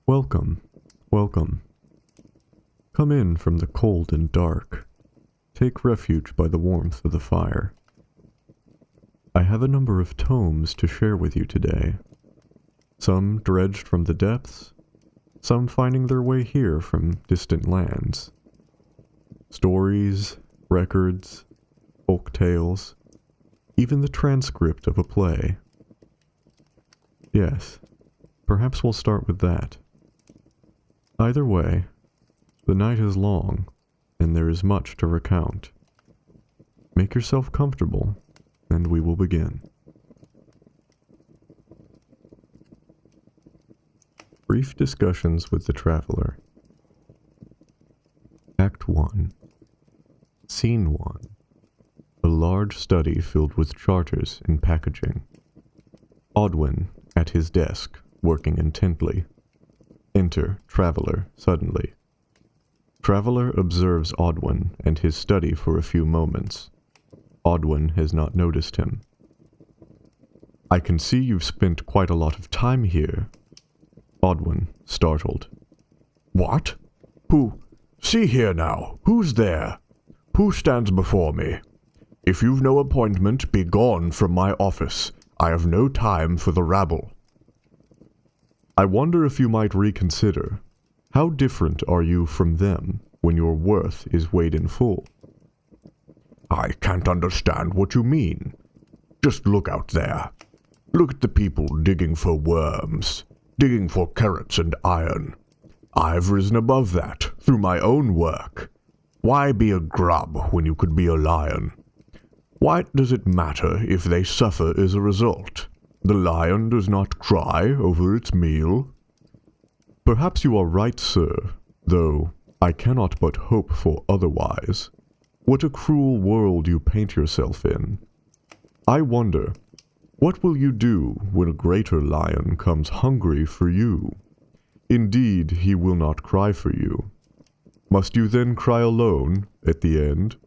Welcome, welcome. Come in from the cold and dark. Take refuge by the warmth of the fire. I have a number of tomes to share with you today. Some dredged from the depths, some finding their way here from distant lands. Stories, records, folk tales, even the transcript of a play. Yes, perhaps we'll start with that. Either way, the night is long, and there is much to recount. Make yourself comfortable, and we will begin. Brief discussions with the traveler. Act 1. Scene 1. A large study filled with charters and packaging. Odwin, at his desk, working intently. Enter Traveler suddenly. Traveler observes Odwin and his study for a few moments. Odwin has not noticed him. I can see you've spent quite a lot of time here. Odwin, startled. What? Who? See here now. Who's there? Who stands before me? If you've no appointment, be gone from my office. I have no time for the rabble. I wonder if you might reconsider. How different are you from them when your worth is weighed in full? I can't understand what you mean. Just look out there. Look at the people digging for worms, digging for carrots and iron. I've risen above that through my own work. Why be a grub when you could be a lion? What does it matter if they suffer as a result? The lion does not cry over its meal. Perhaps you are right, sir, though I cannot but hope for otherwise. What a cruel world you paint yourself in. I wonder, what will you do when a greater lion comes hungry for you? Indeed, he will not cry for you. Must you then cry alone at the end?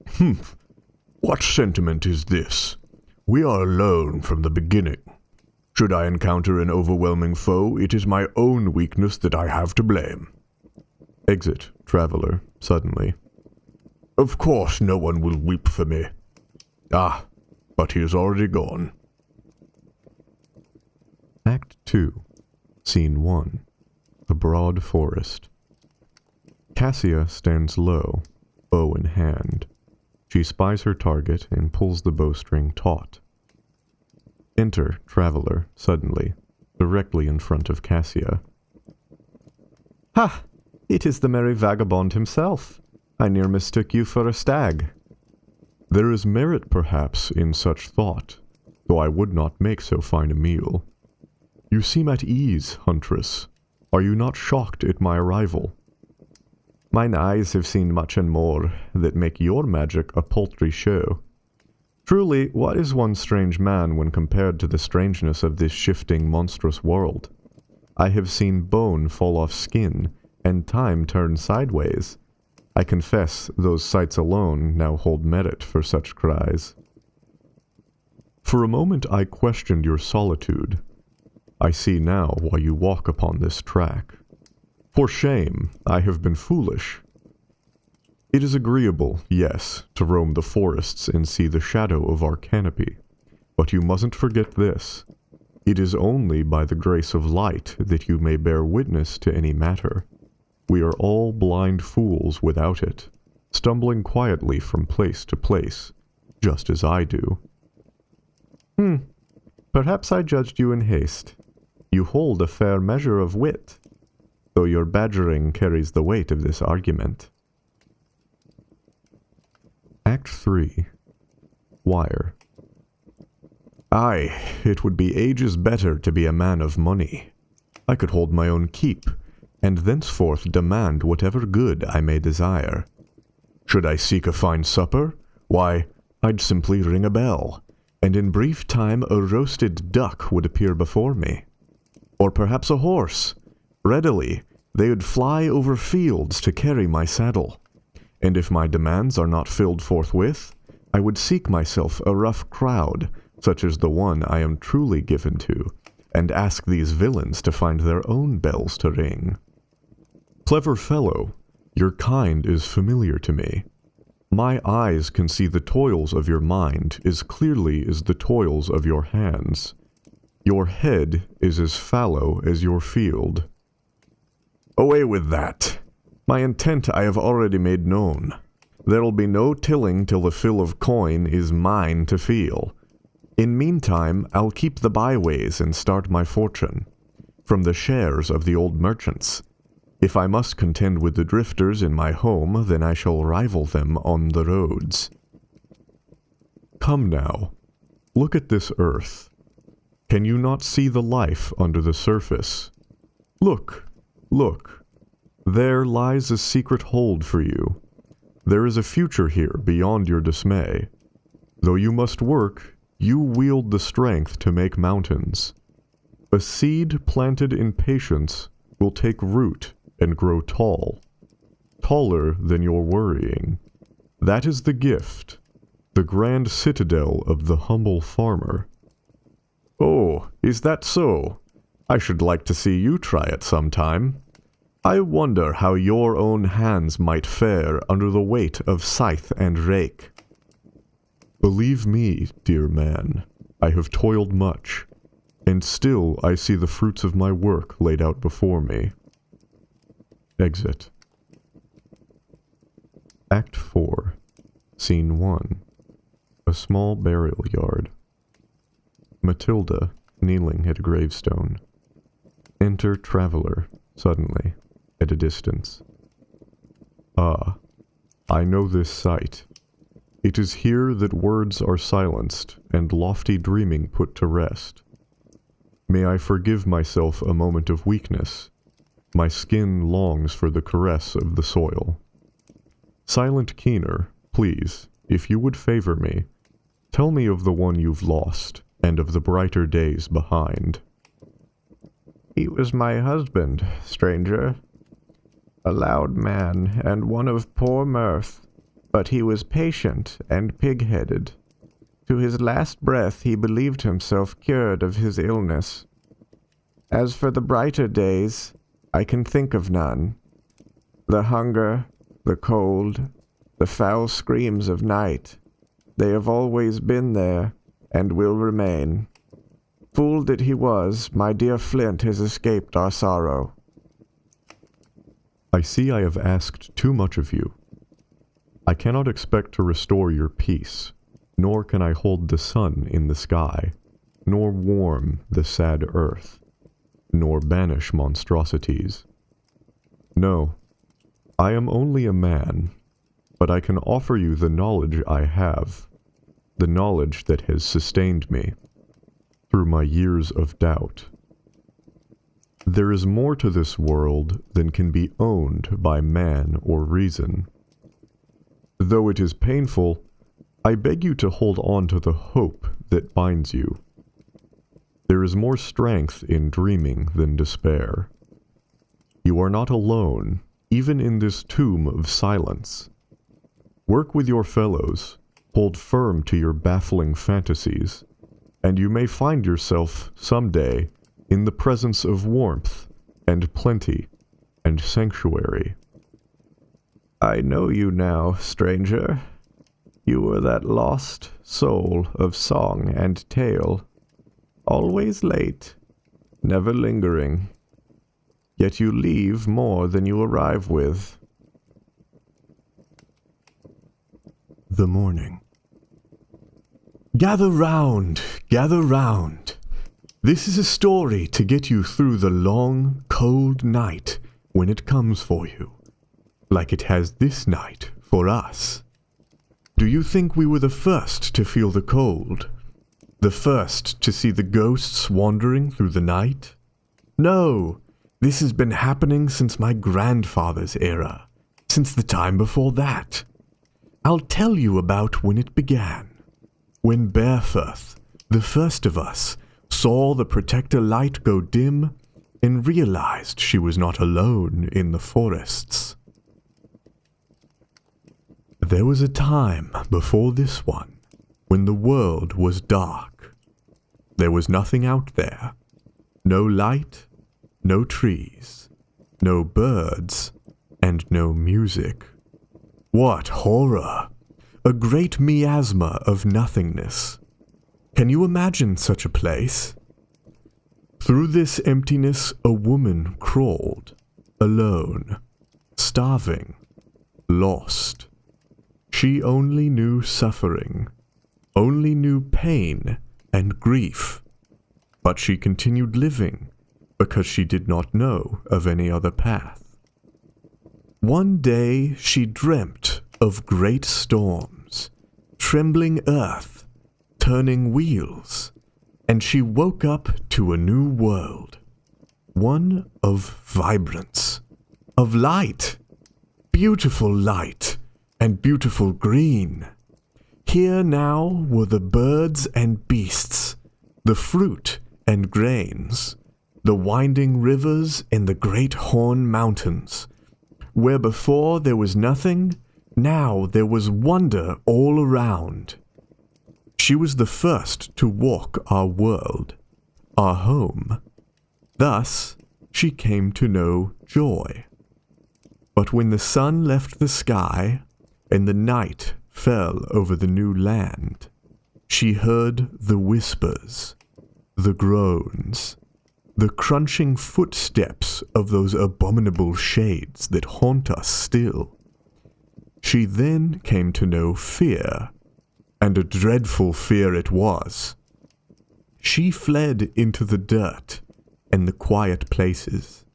Humph! What sentiment is this? We are alone from the beginning. Should I encounter an overwhelming foe, it is my own weakness that I have to blame. Exit, Traveler, suddenly. Of course no one will weep for me. Ah, but he is already gone. Act 2, Scene 1. A broad forest. Cassia stands low, bow in hand. She spies her target and pulls the bowstring taut. Enter Traveler, suddenly, directly in front of Cassia. Ha! It is the merry vagabond himself. I near mistook you for a stag. There is merit, perhaps, in such thought, though I would not make so fine a meal. You seem at ease, huntress. Are you not shocked at my arrival? Mine eyes have seen much and more that make your magic a paltry show. Truly, what is one strange man when compared to the strangeness of this shifting, monstrous world? I have seen bone fall off skin, and time turn sideways. I confess those sights alone now hold merit for such cries. For a moment I questioned your solitude. I see now why you walk upon this track. For shame, I have been foolish. It is agreeable, yes, to roam the forests and see the shadow of our canopy, but you mustn't forget this. It is only by the grace of light that you may bear witness to any matter. We are all blind fools without it, stumbling quietly from place to place, just as I do. Perhaps I judged you in haste. You hold a fair measure of wit, though your badgering carries the weight of this argument. Act 3. Wire. Aye, it would be ages better to be a man of money. I could hold my own keep, and thenceforth demand whatever good I may desire. Should I seek a fine supper? Why, I'd simply ring a bell, and in brief time a roasted duck would appear before me. Or perhaps a horse. Readily, they would fly over fields to carry my saddle. And if my demands are not filled forthwith, I would seek myself a rough crowd, such as the one I am truly given to, and ask these villains to find their own bells to ring. Clever fellow, your kind is familiar to me. My eyes can see the toils of your mind as clearly as the toils of your hands. Your head is as fallow as your field. Away with that. My intent I have already made known. There'll be no tilling till the fill of coin is mine to feel. In meantime, I'll keep the byways and start my fortune, from the shares of the old merchants. If I must contend with the drifters in my home, then I shall rival them on the roads. Come now, look at this earth. Can you not see the life under the surface? Look, look. There lies a secret hold for you. There is a future here beyond your dismay. Though you must work, you wield the strength to make mountains. A seed planted in patience will take root and grow tall, taller than your worrying. That is the gift, the grand citadel of the humble farmer. Oh, is that so? I should like to see you try it sometime. I wonder how your own hands might fare under the weight of scythe and rake. Believe me, dear man, I have toiled much, and still I see the fruits of my work laid out before me. Exit. Act 4, Scene 1. A small burial yard. Matilda, kneeling at a gravestone. Enter traveler, suddenly, at a distance. Ah, I know this sight. It is here that words are silenced and lofty dreaming put to rest. May I forgive myself a moment of weakness. My skin longs for the caress of the soil. Silent Keener, please, if you would favor me, tell me of the one you've lost, and of the brighter days behind. He was my husband, stranger. A loud man, and one of poor mirth, but he was patient and pig-headed. To his last breath he believed himself cured of his illness. As for the brighter days, I can think of none. The hunger, the cold, the foul screams of night, they have always been there, and will remain. Fool that he was, my dear Flint has escaped our sorrow. I see I have asked too much of you. I cannot expect to restore your peace, nor can I hold the sun in the sky, nor warm the sad earth, nor banish monstrosities. No, I am only a man, but I can offer you the knowledge I have, the knowledge that has sustained me through my years of doubt. There is more to this world than can be owned by man or reason. Though it is painful, I beg you to hold on to the hope that binds you. There is more strength in dreaming than despair. You are not alone, even in this tomb of silence. Work with your fellows, hold firm to your baffling fantasies, and you may find yourself, someday, in the presence of warmth, and plenty, and sanctuary. I know you now, stranger. You were that lost soul of song and tale, always late, never lingering. Yet you leave more than you arrive with. The morning. Gather round, gather round. This is a story to get you through the long, cold night when it comes for you, like it has this night for us. Do you think we were the first to feel the cold? The first to see the ghosts wandering through the night? No, this has been happening since my grandfather's era, since the time before that. I'll tell you about when it began. When Bearfirth, the first of us, saw the protector light go dim and realized she was not alone in the forests. There was a time before this one when the world was dark. There was nothing out there, No light, no trees, no birds, and no music. What horror! A great miasma of nothingness. Can you imagine such a place? Through this emptiness a woman crawled, alone, starving, lost. She only knew suffering, only knew pain and grief, but she continued living because she did not know of any other path. One day she dreamt of great storms, trembling earth, turning wheels, and she woke up to a new world, one of vibrance, of light, beautiful light, and beautiful green. Here now were the birds and beasts, the fruit and grains, the winding rivers and the great horn mountains. Where before there was nothing, now there was wonder all around. She was the first to walk our world, our home. Thus she came to know joy. But when the sun left the sky, and the night fell over the new land, she heard the whispers, the groans, the crunching footsteps of those abominable shades that haunt us still. She then came to know fear, and a dreadful fear it was. She fled into the dirt and the quiet places.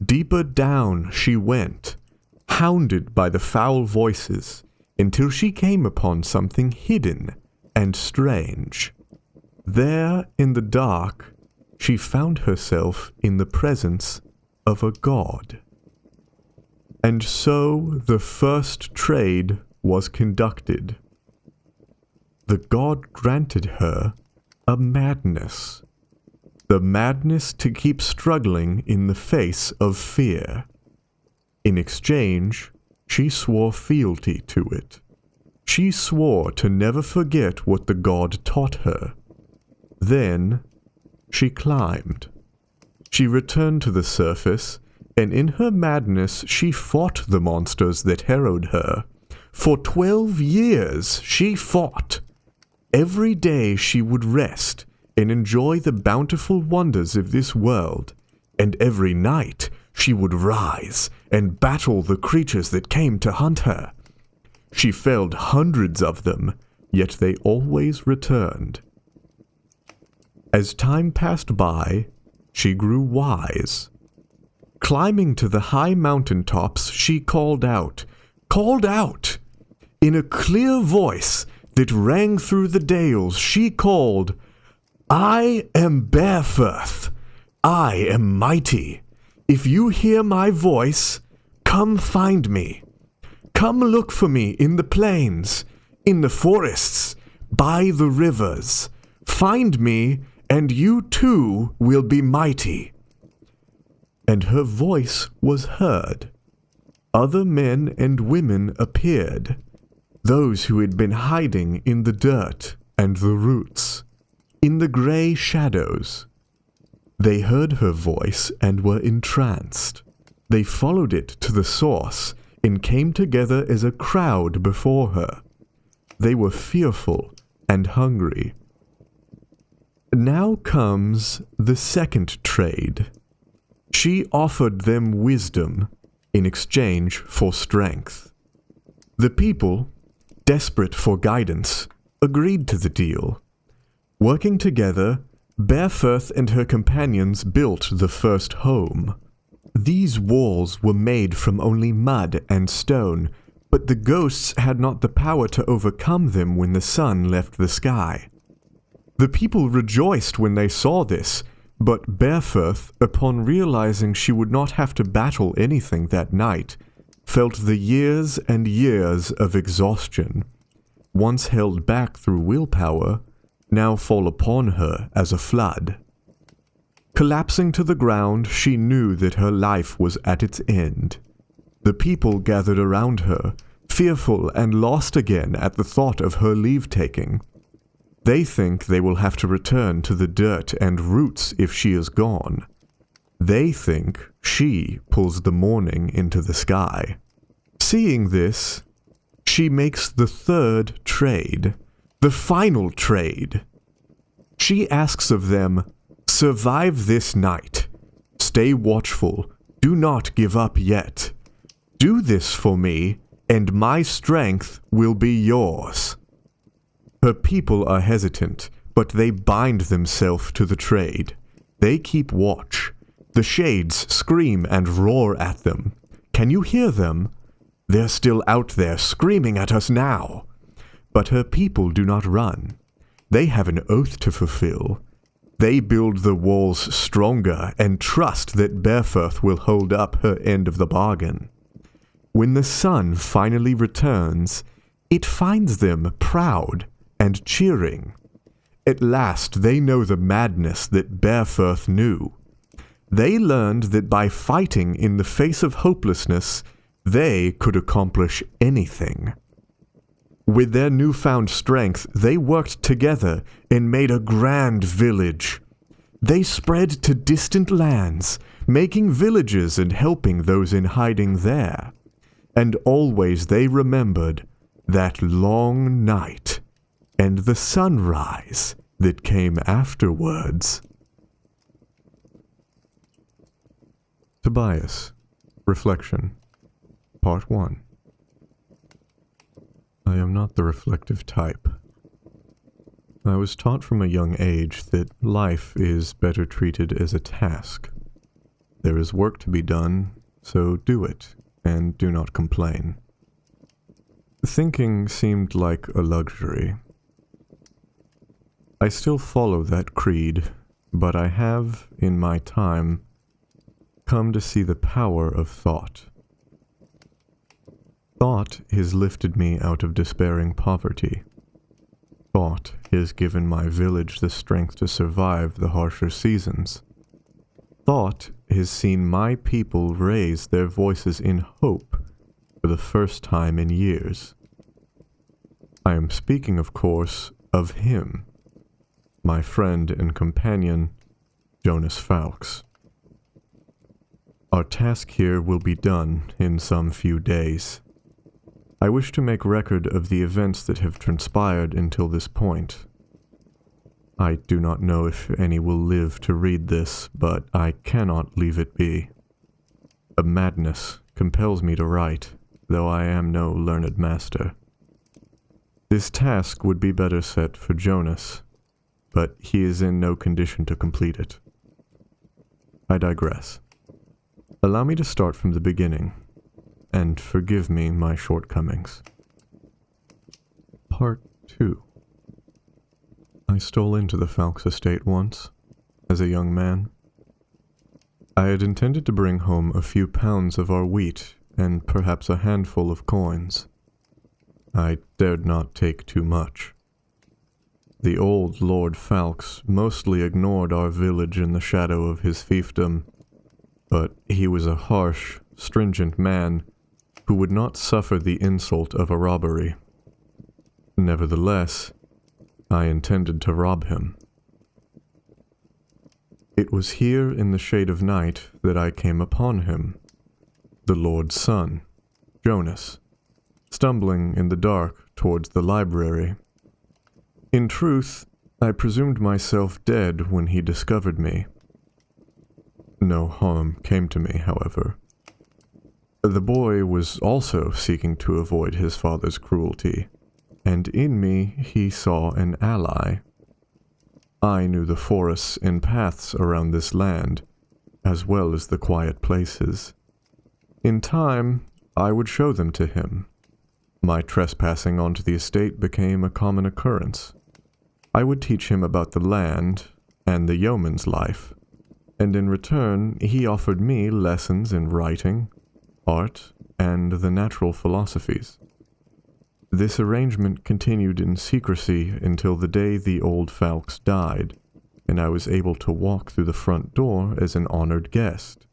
Deeper down she went, hounded by the foul voices, until she came upon something hidden and strange. There, in the dark, she found herself in the presence of a god. And so the first trade was conducted. The god granted her a madness, the madness to keep struggling in the face of fear. In exchange, she swore fealty to it. She swore to never forget what the god taught her. Then she climbed. She returned to the surface, and in her madness she fought the monsters that harrowed her. For 12 years she fought. Every day she would rest and enjoy the bountiful wonders of this world, and every night she would rise and battle the creatures that came to hunt her. She felled hundreds of them, yet they always returned. As time passed by, she grew wise. Climbing to the high mountain tops, she called out, in a clear voice that rang through the dales. She called, "I am Barefirth. I am mighty. If you hear my voice, come find me. Come look for me in the plains, in the forests, by the rivers. Find me, and you too will be mighty." And her voice was heard. Other men and women appeared, those who had been hiding in the dirt and the roots, in the grey shadows. They heard her voice and were entranced. They followed it to the source and came together as a crowd before her. They were fearful and hungry. Now comes the second trade. She offered them wisdom in exchange for strength. The people, desperate for guidance, agreed to the deal. Working together, Barefirth and her companions built the first home. These walls were made from only mud and stone, but the ghosts had not the power to overcome them when the sun left the sky. The people rejoiced when they saw this, but Barefirth, upon realizing she would not have to battle anything that night, felt the years and years of exhaustion, once held back through willpower, now fall upon her as a flood. Collapsing to the ground, she knew that her life was at its end. The people gathered around her, fearful and lost again at the thought of her leave-taking. They think they will have to return to the dirt and roots if she is gone. They think she pulls the morning into the sky. Seeing this, she makes the third trade, the final trade. She asks of them, "Survive this night. Stay watchful. Do not give up yet. Do this for me, and my strength will be yours." Her people are hesitant, but they bind themselves to the trade. They keep watch. The shades scream and roar at them. Can you hear them? They're still out there screaming at us now. But her people do not run. They have an oath to fulfill. They build the walls stronger and trust that Berfirth will hold up her end of the bargain. When the sun finally returns, it finds them proud and cheering. At last they know the madness that Berfirth knew. They learned that by fighting in the face of hopelessness, they could accomplish anything. With their newfound strength, they worked together and made a grand village. They spread to distant lands, making villages and helping those in hiding there. And always they remembered that long night and the sunrise that came afterwards. Tobias, Reflection, Part 1. I am not the reflective type. I was taught from a young age that life is better treated as a task. There is work to be done, so do it, and do not complain. Thinking seemed like a luxury. I still follow that creed, but I have, in my time, come to see the power of thought. Thought has lifted me out of despairing poverty. Thought has given my village the strength to survive the harsher seasons. Thought has seen my people raise their voices in hope for the first time in years. I am speaking, of course, of him, my friend and companion, Jonas Falx. Our task here will be done in some few days. I wish to make record of the events that have transpired until this point. I do not know if any will live to read this, but I cannot leave it be. A madness compels me to write, though I am no learned master. This task would be better set for Jonas, but he is in no condition to complete it. I digress. Allow me to start from the beginning, and forgive me my shortcomings. Part 2. I stole into the Falx estate once, as a young man. I had intended to bring home a few pounds of our wheat, and perhaps a handful of coins. I dared not take too much. The old Lord Falx mostly ignored our village in the shadow of his fiefdom, but he was a harsh, stringent man who would not suffer the insult of a robbery. Nevertheless, I intended to rob him. It was here in the shade of night that I came upon him, the Lord's son, Jonas, stumbling in the dark towards the library. In truth, I presumed myself dead when he discovered me. No harm came to me, however. The boy was also seeking to avoid his father's cruelty, and in me he saw an ally. I knew the forests and paths around this land, as well as the quiet places. In time, I would show them to him. My trespassing onto the estate became a common occurrence. I would teach him about the land and the yeoman's life, and in return he offered me lessons in writing, art, and the natural philosophies. This arrangement continued in secrecy until the day the old Falx died, and I was able to walk through the front door as an honored guest.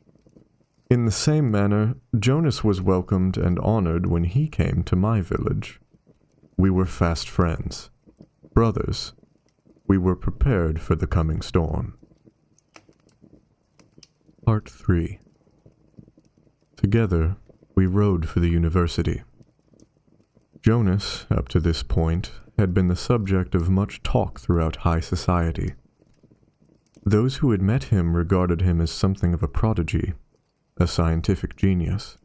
In the same manner, Jonas was welcomed and honored when he came to my village. We were fast friends, brothers, we were prepared for the coming storm. Part 3. Together, we rode for the university. Jonas, up to this point, had been the subject of much talk throughout high society. Those who had met him regarded him as something of a prodigy, a scientific genius.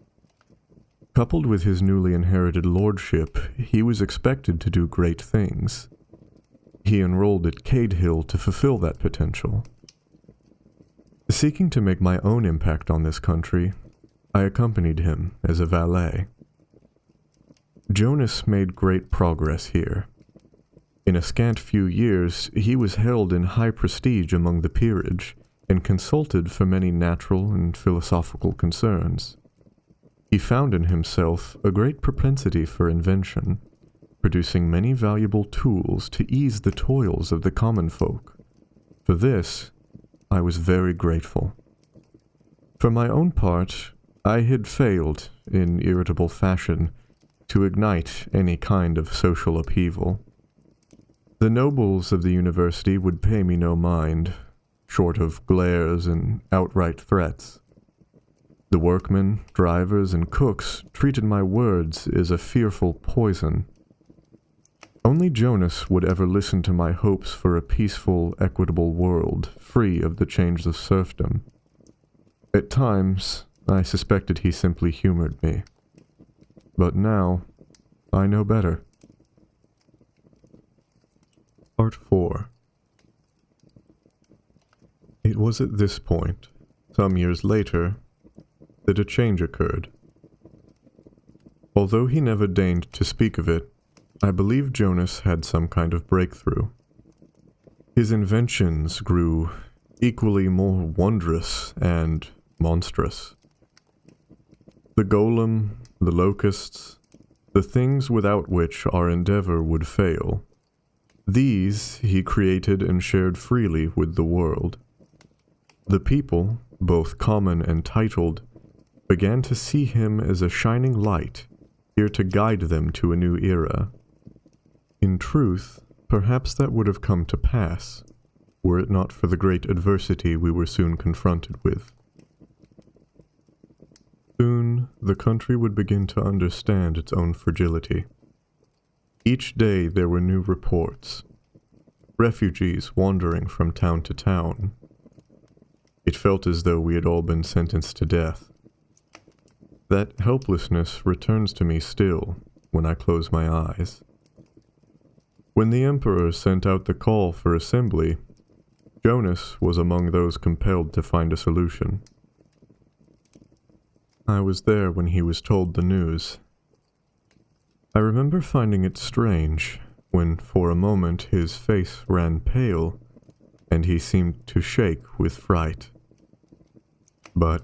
Coupled with his newly inherited lordship, he was expected to do great things. He enrolled at Cade Hill to fulfill that potential. Seeking to make my own impact on this country, I accompanied him as a valet. Jonas made great progress here. In a scant few years, he was held in high prestige among the peerage and consulted for many natural and philosophical concerns. He found in himself a great propensity for invention, producing many valuable tools to ease the toils of the common folk. For this, I was very grateful. For my own part, I had failed, in irritable fashion, to ignite any kind of social upheaval. The nobles of the university would pay me no mind, short of glares and outright threats. The workmen, drivers, and cooks treated my words as a fearful poison. Only Jonas would ever listen to my hopes for a peaceful, equitable world, free of the chains of serfdom. At times, I suspected he simply humored me. But now, I know better. Part 4. It was at this point, some years later, that a change occurred. Although he never deigned to speak of it, I believe Jonas had some kind of breakthrough. His inventions grew equally more wondrous and monstrous. The golem, the locusts, the things without which our endeavor would fail, these he created and shared freely with the world. The people, both common and titled, began to see him as a shining light, here to guide them to a new era. In truth, perhaps that would have come to pass, were it not for the great adversity we were soon confronted with. Soon, the country would begin to understand its own fragility. Each day there were new reports. Refugees wandering from town to town. It felt as though we had all been sentenced to death. That helplessness returns to me still when I close my eyes. When the Emperor sent out the call for assembly, Jonas was among those compelled to find a solution. I was there when he was told the news. I remember finding it strange when, for a moment, his face ran pale, and he seemed to shake with fright. But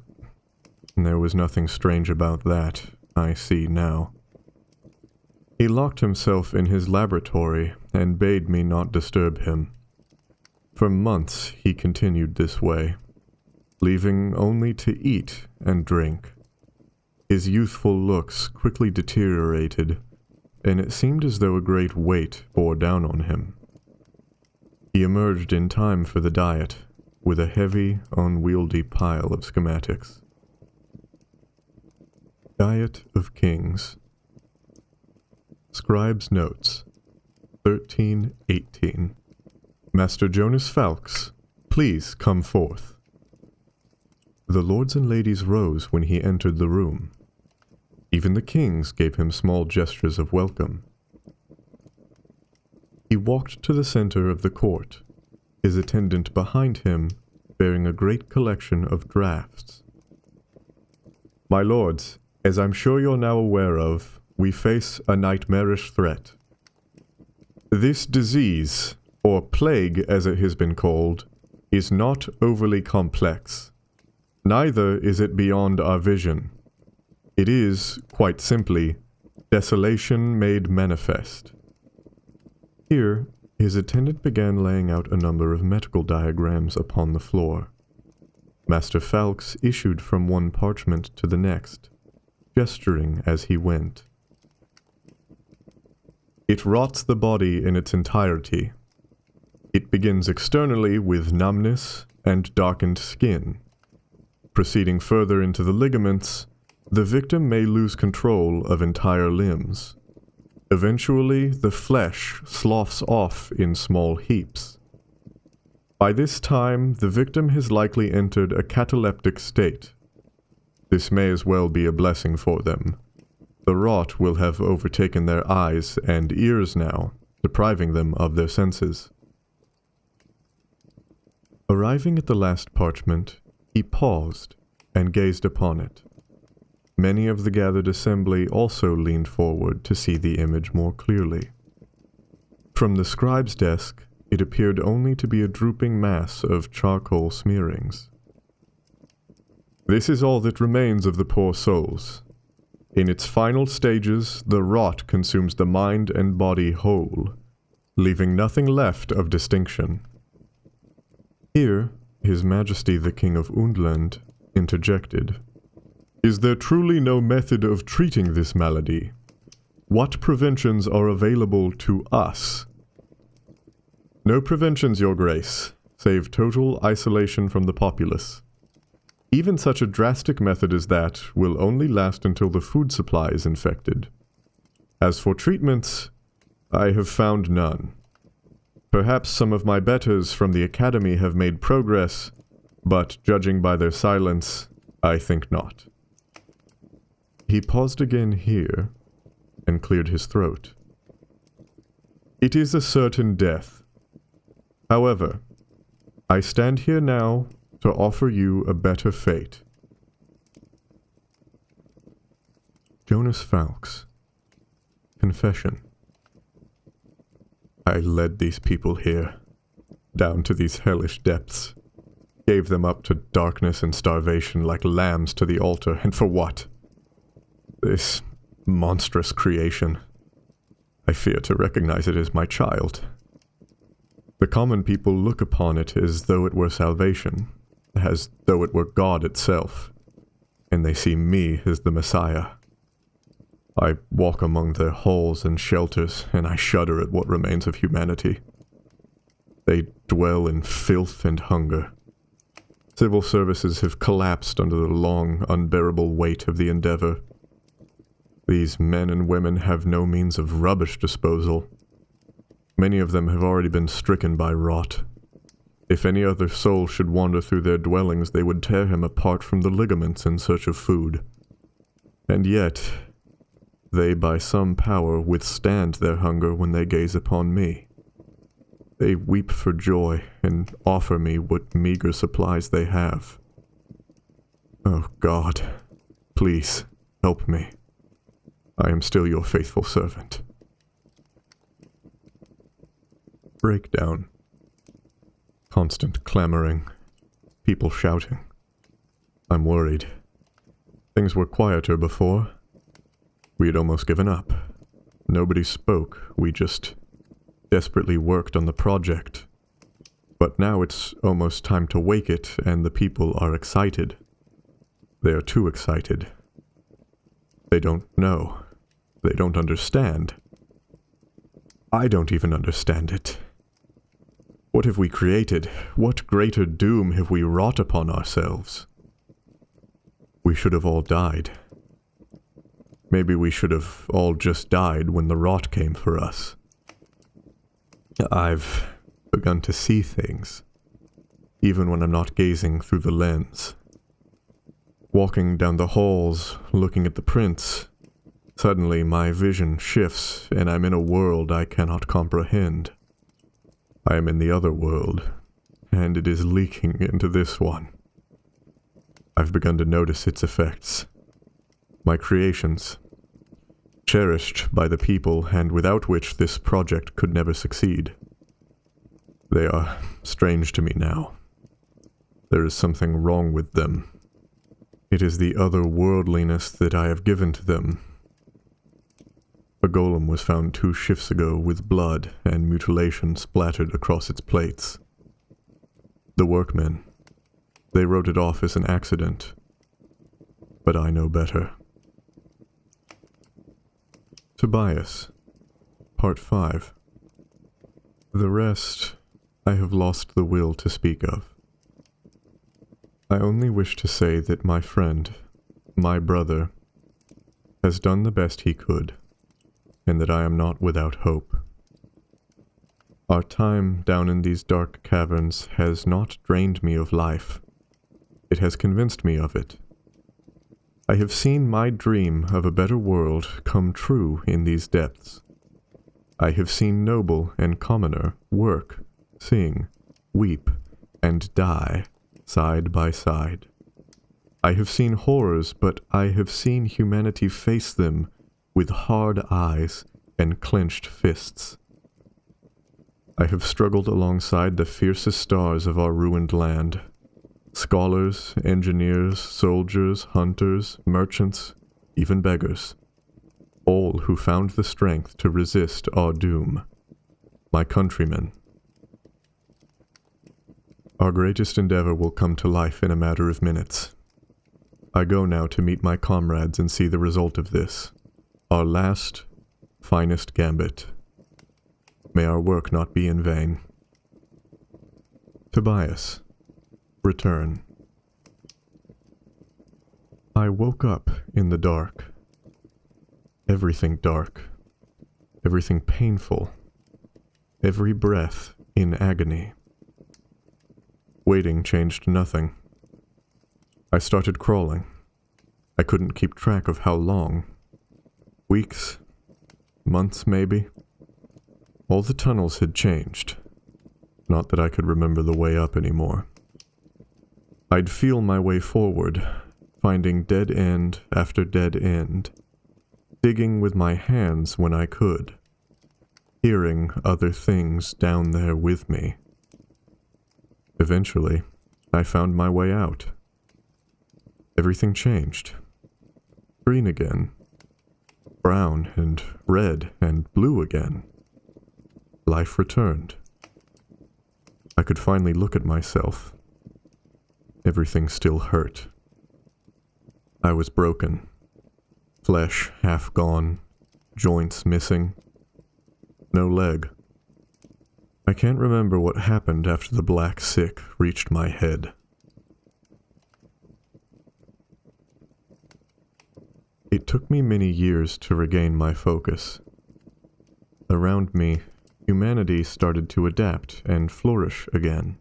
there was nothing strange about that, I see now. He locked himself in his laboratory and bade me not disturb him. For months he continued this way, leaving only to eat and drink. His youthful looks quickly deteriorated, and it seemed as though a great weight bore down on him. He emerged in time for the diet, with a heavy, unwieldy pile of schematics. Diet of Kings. Scribe's Notes, 1318. Master Jonas Falx, please come forth. The lords and ladies rose when he entered the room. Even the kings gave him small gestures of welcome. He walked to the center of the court, his attendant behind him bearing a great collection of drafts. My lords, as I'm sure you're now aware of, we face a nightmarish threat. This disease, or plague as it has been called, is not overly complex. Neither is it beyond our vision. It is, quite simply, desolation made manifest. Here, his attendant began laying out a number of medical diagrams upon the floor. Master Falx issued from one parchment to the next, gesturing as he went. It rots the body in its entirety. It begins externally with numbness and darkened skin. Proceeding further into the ligaments, the victim may lose control of entire limbs. Eventually, the flesh sloughs off in small heaps. By this time, the victim has likely entered a cataleptic state. This may as well be a blessing for them. The rot will have overtaken their eyes and ears now, depriving them of their senses. Arriving at the last parchment, he paused and gazed upon it. Many of the gathered assembly also leaned forward to see the image more clearly. From the scribe's desk, it appeared only to be a drooping mass of charcoal smearings. This is all that remains of the poor souls. In its final stages, the rot consumes the mind and body whole, leaving nothing left of distinction. Here, His Majesty the King of Undland interjected. Is there truly no method of treating this malady? What preventions are available to us? No preventions, Your Grace, save total isolation from the populace. Even such a drastic method as that will only last until the food supply is infected. As for treatments, I have found none. Perhaps some of my betters from the Academy have made progress, but judging by their silence, I think not. He paused again here, and cleared his throat. It is a certain death. However, I stand here now to offer you a better fate. Jonas Falx. Confession. I led these people here, down to these hellish depths, gave them up to darkness and starvation like lambs to the altar, and for what? This monstrous creation. I fear to recognize it as my child. The common people look upon it as though it were salvation, as though it were God itself, and they see me as the Messiah. I walk among their halls and shelters, and I shudder at what remains of humanity. They dwell in filth and hunger. Civil services have collapsed under the long, unbearable weight of the endeavor. These men and women have no means of rubbish disposal. Many of them have already been stricken by rot. If any other soul should wander through their dwellings, they would tear him apart from the ligaments in search of food. And yet, they by some power withstand their hunger when they gaze upon me. They weep for joy and offer me what meager supplies they have. Oh God, please help me. I am still your faithful servant. Breakdown. Constant clamoring. People shouting. I'm worried. Things were quieter before. We had almost given up. Nobody spoke. We just desperately worked on the project. But now it's almost time to wake it, and the people are excited. They are too excited. They don't know. They don't understand. I don't even understand it. What have we created? What greater doom have we wrought upon ourselves? We should have all died. Maybe we should have all just died when the rot came for us. I've begun to see things, even when I'm not gazing through the lens. Walking down the halls, looking at the prints, suddenly my vision shifts and I'm in a world I cannot comprehend. I am in the other world, and it is leaking into this one. I've begun to notice its effects. My creations, cherished by the people and without which this project could never succeed. They are strange to me now. There is something wrong with them. It is the otherworldliness that I have given to them. A golem was found 2 shifts ago with blood and mutilation splattered across its plates. The workmen, they wrote it off as an accident. But I know better. Tobias, Part 5. The rest I have lost the will to speak of. I only wish to say that my friend, my brother, has done the best he could, and that I am not without hope. Our time down in these dark caverns has not drained me of life. It has convinced me of it. I have seen my dream of a better world come true in these depths. I have seen noble and commoner work, sing, weep, and die side by side. I have seen horrors, but I have seen humanity face them with hard eyes and clenched fists. I have struggled alongside the fiercest stars of our ruined land. Scholars, engineers, soldiers, hunters, merchants, even beggars. All who found the strength to resist our doom. My countrymen. Our greatest endeavor will come to life in a matter of minutes. I go now to meet my comrades and see the result of this. Our last, finest gambit. May our work not be in vain. Tobias, return. I woke up in the dark. Everything dark. Everything painful. Every breath in agony. Waiting changed nothing. I started crawling. I couldn't keep track of how long. Weeks? Months, maybe? All the tunnels had changed. Not that I could remember the way up anymore. I'd feel my way forward, finding dead end after dead end, digging with my hands when I could, hearing other things down there with me. Eventually, I found my way out. Everything changed. Green again. Brown and red and blue again. Life returned. I could finally look at myself. Everything still hurt. I was broken. Flesh half gone. Joints missing. No leg. I can't remember what happened after the black sick reached my head. It took me many years to regain my focus. Around me, humanity started to adapt and flourish again,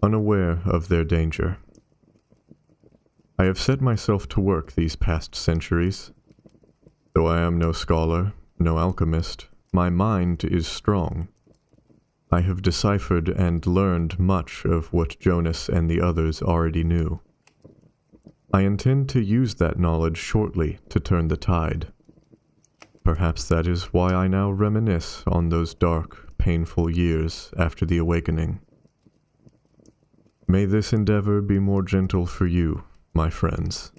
unaware of their danger. I have set myself to work these past centuries. Though I am no scholar, no alchemist, my mind is strong. I have deciphered and learned much of what Jonas and the others already knew. I intend to use that knowledge shortly to turn the tide. Perhaps that is why I now reminisce on those dark, painful years after the awakening. May this endeavor be more gentle for you, my friends.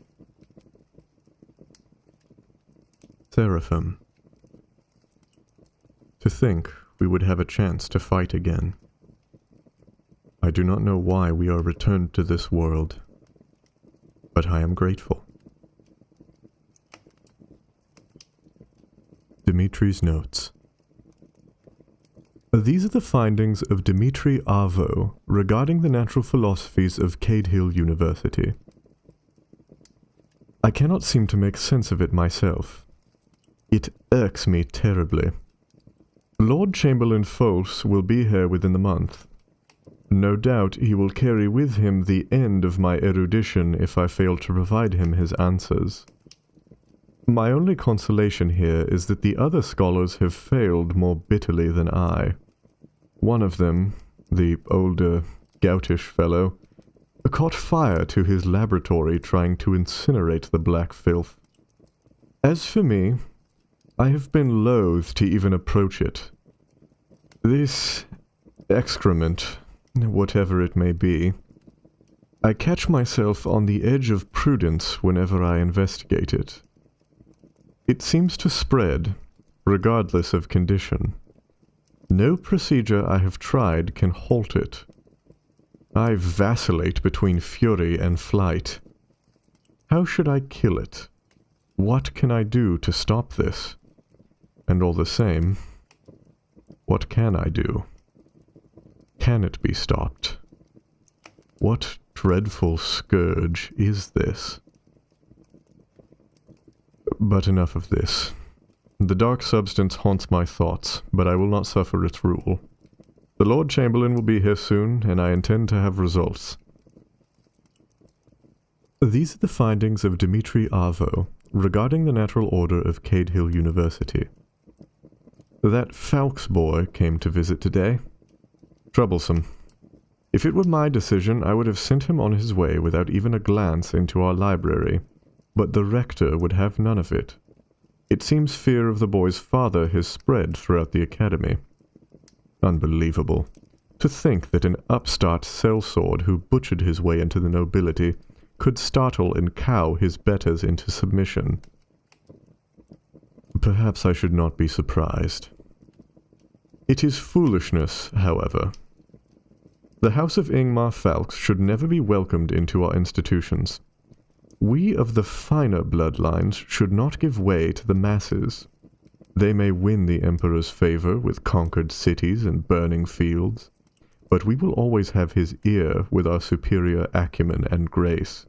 Seraphim. To think we would have a chance to fight again. I do not know why we are returned to this world, but I am grateful. Dmetri's notes. These are the findings of Dmetri Avo regarding the natural philosophies of Cade Hill University. I cannot seem to make sense of it myself. It irks me terribly. Lord Chamberlain Falx will be here within the month. No doubt he will carry with him the end of my erudition if I fail to provide him his answers. My only consolation here is that the other scholars have failed more bitterly than I. One of them, the older, goutish fellow, caught fire to his laboratory trying to incinerate the black filth. As for me, I have been loath to even approach it. This excrement, whatever it may be, I catch myself on the edge of prudence whenever I investigate it. It seems to spread, regardless of condition. No procedure I have tried can halt it. I vacillate between fury and flight. How should I kill it? What can I do to stop this? And all the same, what can I do? Can it be stopped? What dreadful scourge is this? But enough of this. The dark substance haunts my thoughts, but I will not suffer its rule. The Lord Chamberlain will be here soon, and I intend to have results. These are the findings of Dmetri Arvo regarding the natural order of Cade Hill University. That Falx boy came to visit today. Troublesome. If it were my decision, I would have sent him on his way without even a glance into our library, but the rector would have none of it. It seems fear of the boy's father has spread throughout the academy. Unbelievable. To think that an upstart sellsword who butchered his way into the nobility could startle and cow his betters into submission. Perhaps I should not be surprised. It is foolishness, however. The House of Ingmar Falx should never be welcomed into our institutions. We of the finer bloodlines should not give way to the masses. They may win the Emperor's favor with conquered cities and burning fields, but we will always have his ear with our superior acumen and grace.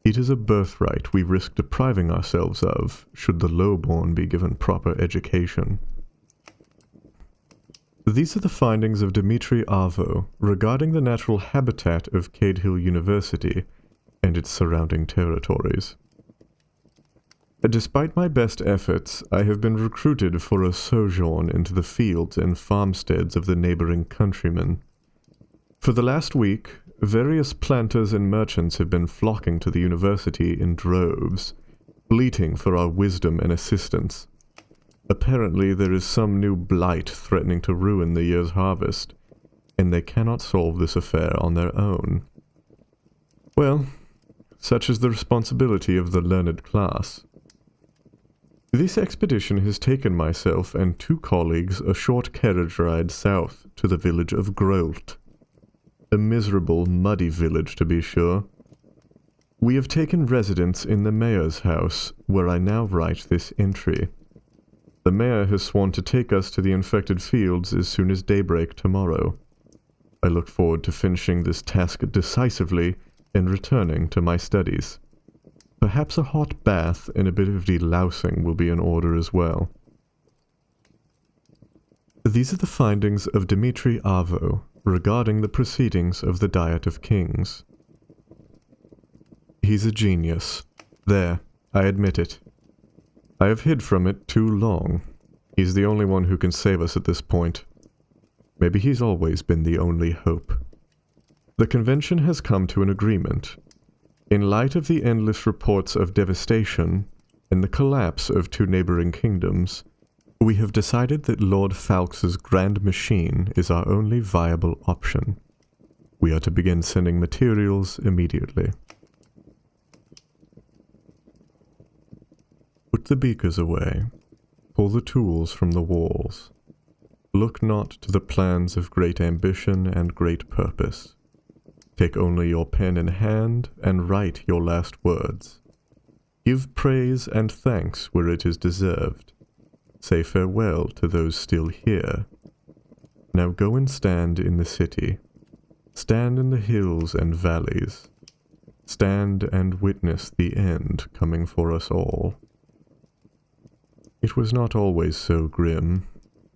It is a birthright we risk depriving ourselves of, should the lowborn be given proper education. These are the findings of Dmetri Arvo regarding the natural habitat of Cade Hill University and its surrounding territories. Despite my best efforts, I have been recruited for a sojourn into the fields and farmsteads of the neighboring countrymen. For the last week, various planters and merchants have been flocking to the university in droves, bleating for our wisdom and assistance. Apparently there is some new blight threatening to ruin the year's harvest, and they cannot solve this affair on their own. Well, such is the responsibility of the learned class. This expedition has taken myself and 2 colleagues a short carriage ride south to the village of Grolt. A miserable, muddy village, to be sure. We have taken residence in the mayor's house, where I now write this entry. The mayor has sworn to take us to the infected fields as soon as daybreak tomorrow. I look forward to finishing this task decisively and returning to my studies. Perhaps a hot bath and a bit of delousing will be in order as well. These are the findings of Dmetri Arvo regarding the proceedings of the Diet of Kings. He's a genius. There, I admit it. I have hid from it too long. He's the only one who can save us at this point. Maybe he's always been the only hope. The convention has come to an agreement. In light of the endless reports of devastation and the collapse of 2 neighboring kingdoms, we have decided that Lord Falx's grand machine is our only viable option. We are to begin sending materials immediately. Put the beakers away. Pull the tools from the walls. Look not to the plans of great ambition and great purpose. Take only your pen in hand and write your last words. Give praise and thanks where it is deserved. Say farewell to those still here. Now go and stand in the city. Stand in the hills and valleys. Stand and witness the end coming for us all. It was not always so grim,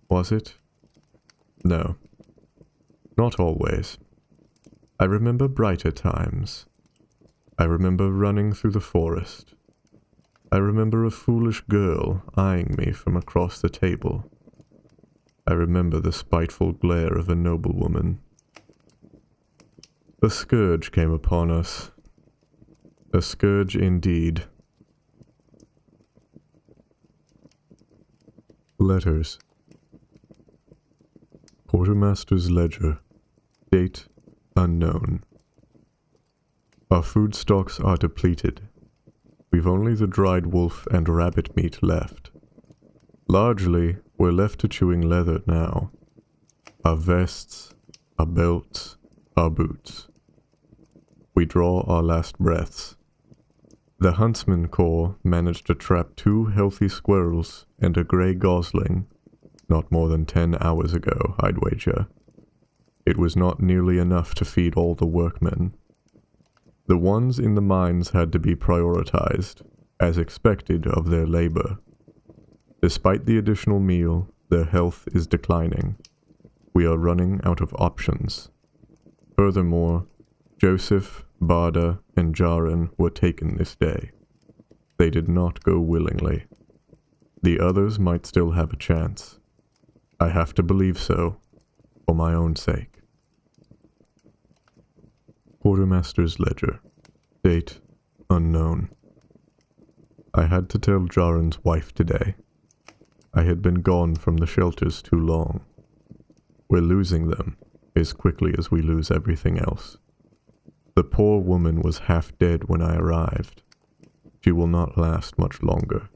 was it? No, not always. I remember brighter times. I remember running through the forest. I remember a foolish girl eyeing me from across the table. I remember the spiteful glare of a noblewoman. A scourge came upon us. A scourge indeed. Letters. Quartermaster's ledger. Date unknown. Our food stocks are depleted. We've only the dried wolf and rabbit meat left. Largely, we're left to chewing leather now. Our vests, our belts, our boots. We draw our last breaths. The Huntsman Corps managed to trap 2 healthy squirrels and a grey gosling, not more than 10 hours ago, I'd wager. It was not nearly enough to feed all the workmen. The ones in the mines had to be prioritized, as expected of their labor. Despite the additional meal, their health is declining. We are running out of options. Furthermore, Joseph, Barda, and Jaren were taken this day. They did not go willingly. The others might still have a chance. I have to believe so, for my own sake. Quartermaster's Ledger. Date unknown. I had to tell Jaren's wife today. I had been gone from the shelters too long. We're losing them as quickly as we lose everything else. The poor woman was half dead when I arrived. She will not last much longer.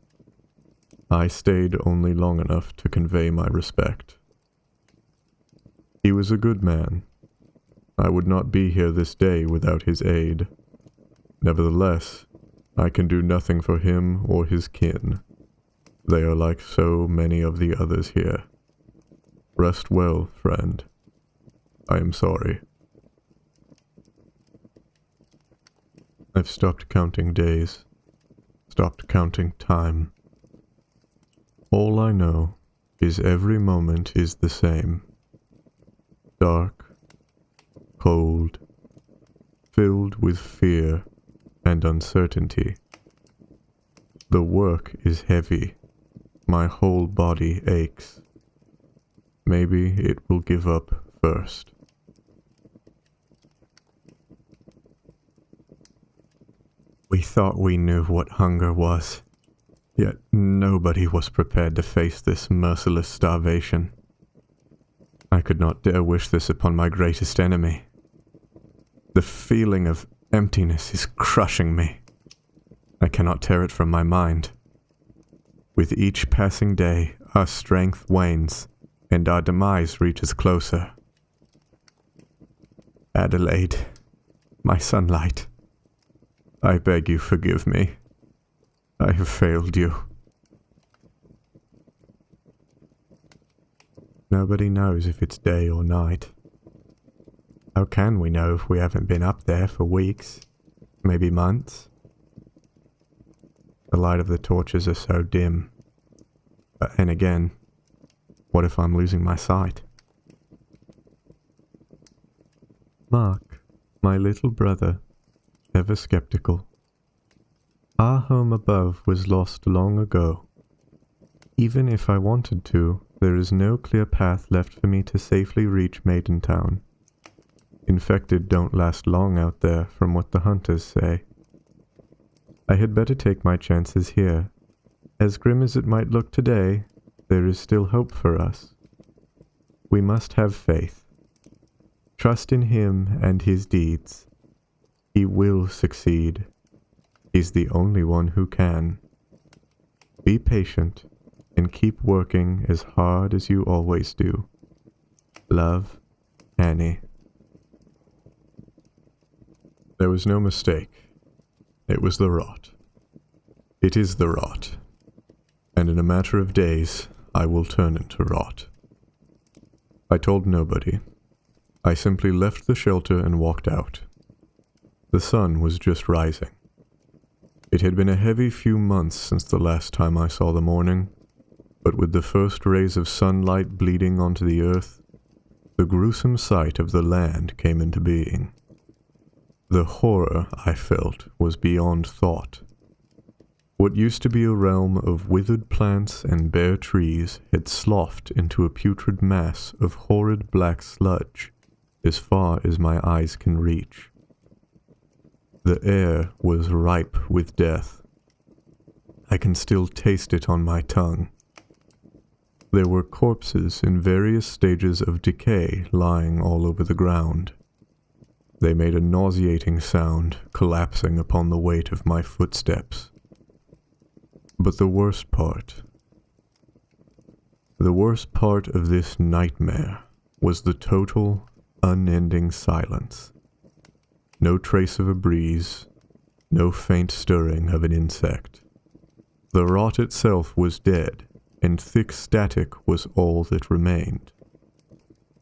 I stayed only long enough to convey my respect. He was a good man. I would not be here this day without his aid. Nevertheless, I can do nothing for him or his kin. They are like so many of the others here. Rest well, friend. I am sorry. I've stopped counting days, stopped counting time. All I know is every moment is the same. Dark, cold, filled with fear and uncertainty. The work is heavy. My whole body aches. Maybe it will give up first. We thought we knew what hunger was, yet nobody was prepared to face this merciless starvation. I could not dare wish this upon my greatest enemy. The feeling of emptiness is crushing me. I cannot tear it from my mind. With each passing day, our strength wanes, and our demise reaches closer. Adelaide, my sunlight, I beg you forgive me. I have failed you. Nobody knows if it's day or night. How can we know if we haven't been up there for weeks, maybe months? The light of the torches are so dim. And again, what if I'm losing my sight? Mark, my little brother, ever skeptical. Our home above was lost long ago. Even if I wanted to, there is no clear path left for me to safely reach Maidentown. Infected don't last long out there, from what the hunters say. I had better take my chances here. As grim as it might look today, there is still hope for us. We must have faith. Trust in him and his deeds. He will succeed. He's the only one who can. Be patient and keep working as hard as you always do. Love, Annie. There was no mistake. It was the rot. It is the rot. And in a matter of days, I will turn into rot. I told nobody. I simply left the shelter and walked out. The sun was just rising. It had been a heavy few months since the last time I saw the morning, but with the first rays of sunlight bleeding onto the earth, the gruesome sight of the land came into being. The horror I felt was beyond thought. What used to be a realm of withered plants and bare trees had sloughed into a putrid mass of horrid black sludge, as far as my eyes can reach. The air was ripe with death. I can still taste it on my tongue. There were corpses in various stages of decay lying all over the ground. They made a nauseating sound, collapsing upon the weight of my footsteps. But the worst part of this nightmare was the total, unending silence. No trace of a breeze, no faint stirring of an insect. The rot itself was dead, and thick static was all that remained.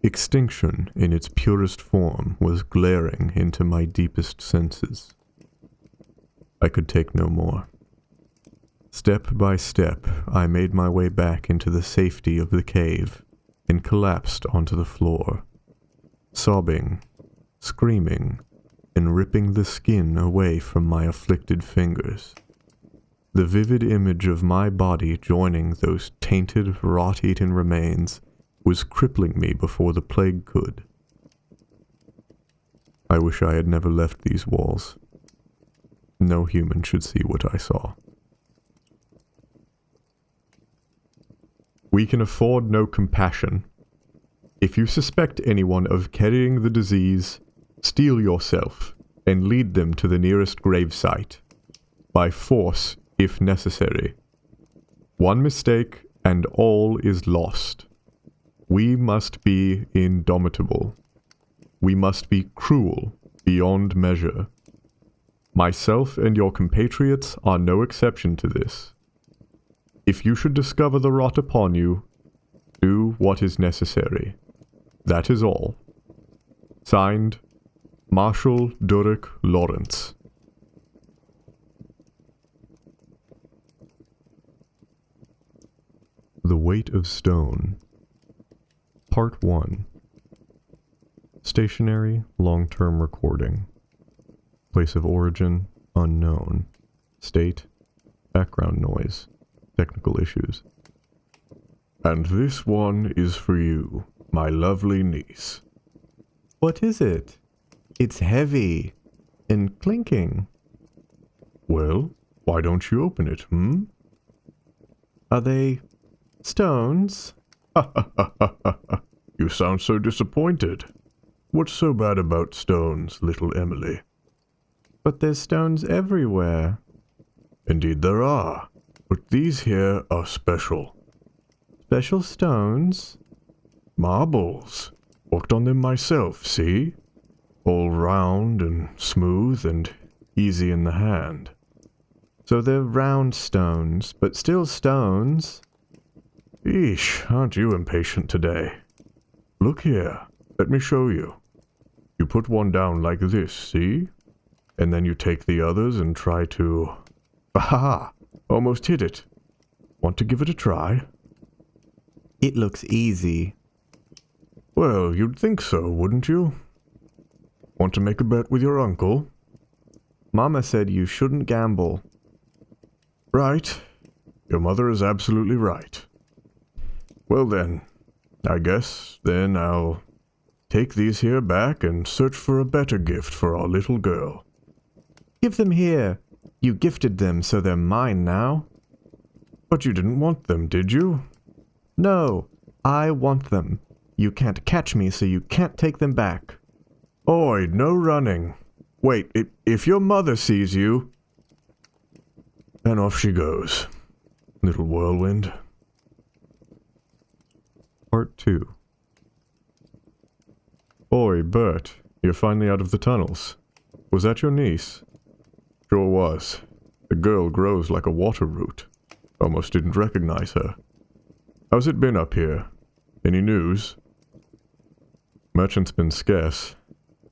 Extinction in its purest form was glaring into my deepest senses. I could take no more. Step by step, I made my way back into the safety of the cave and collapsed onto the floor, sobbing, screaming, and ripping the skin away from my afflicted fingers. The vivid image of my body joining those tainted, rot-eaten remains was crippling me before the plague could. I wish I had never left these walls. No human should see what I saw. We can afford no compassion. If you suspect anyone of carrying the disease, steel yourself and lead them to the nearest gravesite, by force if necessary. One mistake and all is lost. We must be indomitable. We must be cruel beyond measure. Myself and your compatriots are no exception to this. If you should discover the rot upon you, do what is necessary. That is all. Signed, Marshal Durek Lawrence. The Weight of Stone. Part 1. Stationary long-term recording. Place of origin, unknown. State, background noise. Technical issues. And this one is for you, my lovely niece. What is it? It's heavy and clinking. Well, why don't you open it, Are they stones? You sound so disappointed. What's so bad about stones, little Emily? But there's stones everywhere. Indeed there are, but these here are special. Special stones? Marbles. Worked on them myself, see? All round and smooth and easy in the hand. So they're round stones, but still stones. Eesh, aren't you impatient today? Look here, let me show you. You put one down like this, see? And then you take the others and try to... Aha! Almost hit it. Want to give it a try? It looks easy. Well, you'd think so, wouldn't you? Want to make a bet with your uncle? Mama said you shouldn't gamble. Right. Your mother is absolutely right. Well then, I guess then I'll take these here back and search for a better gift for our little girl. Give them here. You gifted them, so they're mine now. But you didn't want them, did you? No, I want them. You can't catch me, so you can't take them back. Oi, no running. Wait, if your mother sees you... And off she goes. Little whirlwind. Part 2. Oi, Bert, you're finally out of the tunnels. Was that your niece? Sure was. The girl grows like a water root. Almost didn't recognize her. How's it been up here? Any news? Merchant's been scarce.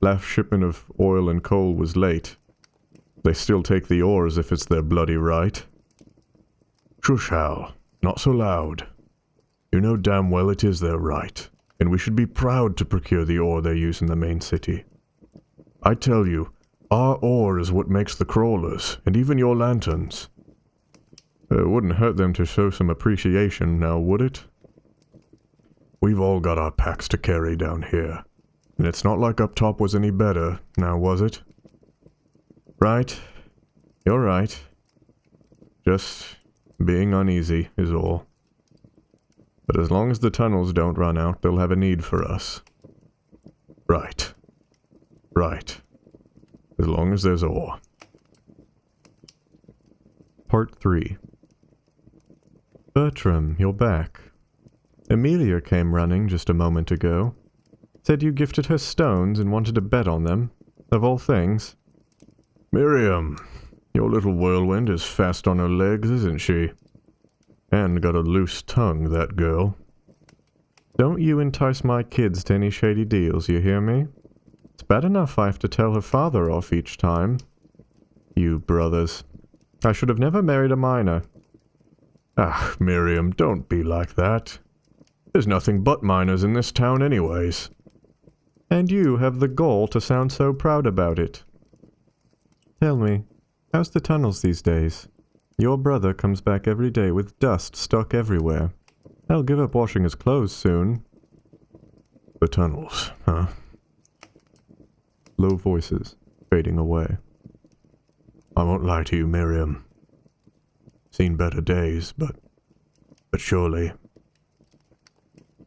Last shipment of oil and coal was late. They still take the ore as if it's their bloody right. Shush, Hal. Not so loud. You know damn well it is their right, and we should be proud to procure the ore they use in the main city. I tell you, our ore is what makes the crawlers, and even your lanterns. It wouldn't hurt them to show some appreciation, now would it? We've all got our packs to carry down here, and it's not like up top was any better, now was it? Right. You're right. Just being uneasy is all. But as long as the tunnels don't run out, they'll have a need for us. Right. Right. As long as there's ore. Part 3. Bertram, you're back. Amelia came running just a moment ago. Said you gifted her stones and wanted to bet on them, of all things. Miriam, your little whirlwind is fast on her legs, isn't she? And got a loose tongue, that girl. Don't you entice my kids to any shady deals, you hear me? It's bad enough I have to tell her father off each time. You brothers. I should have never married a minor. Ah, Miriam, don't be like that. There's nothing but minors in this town anyways. And you have the gall to sound so proud about it. Tell me, how's the tunnels these days? Your brother comes back every day with dust stuck everywhere. I'll give up washing his clothes soon. The tunnels, huh? Low voices, fading away. I won't lie to you, Miriam. Seen better days, but surely.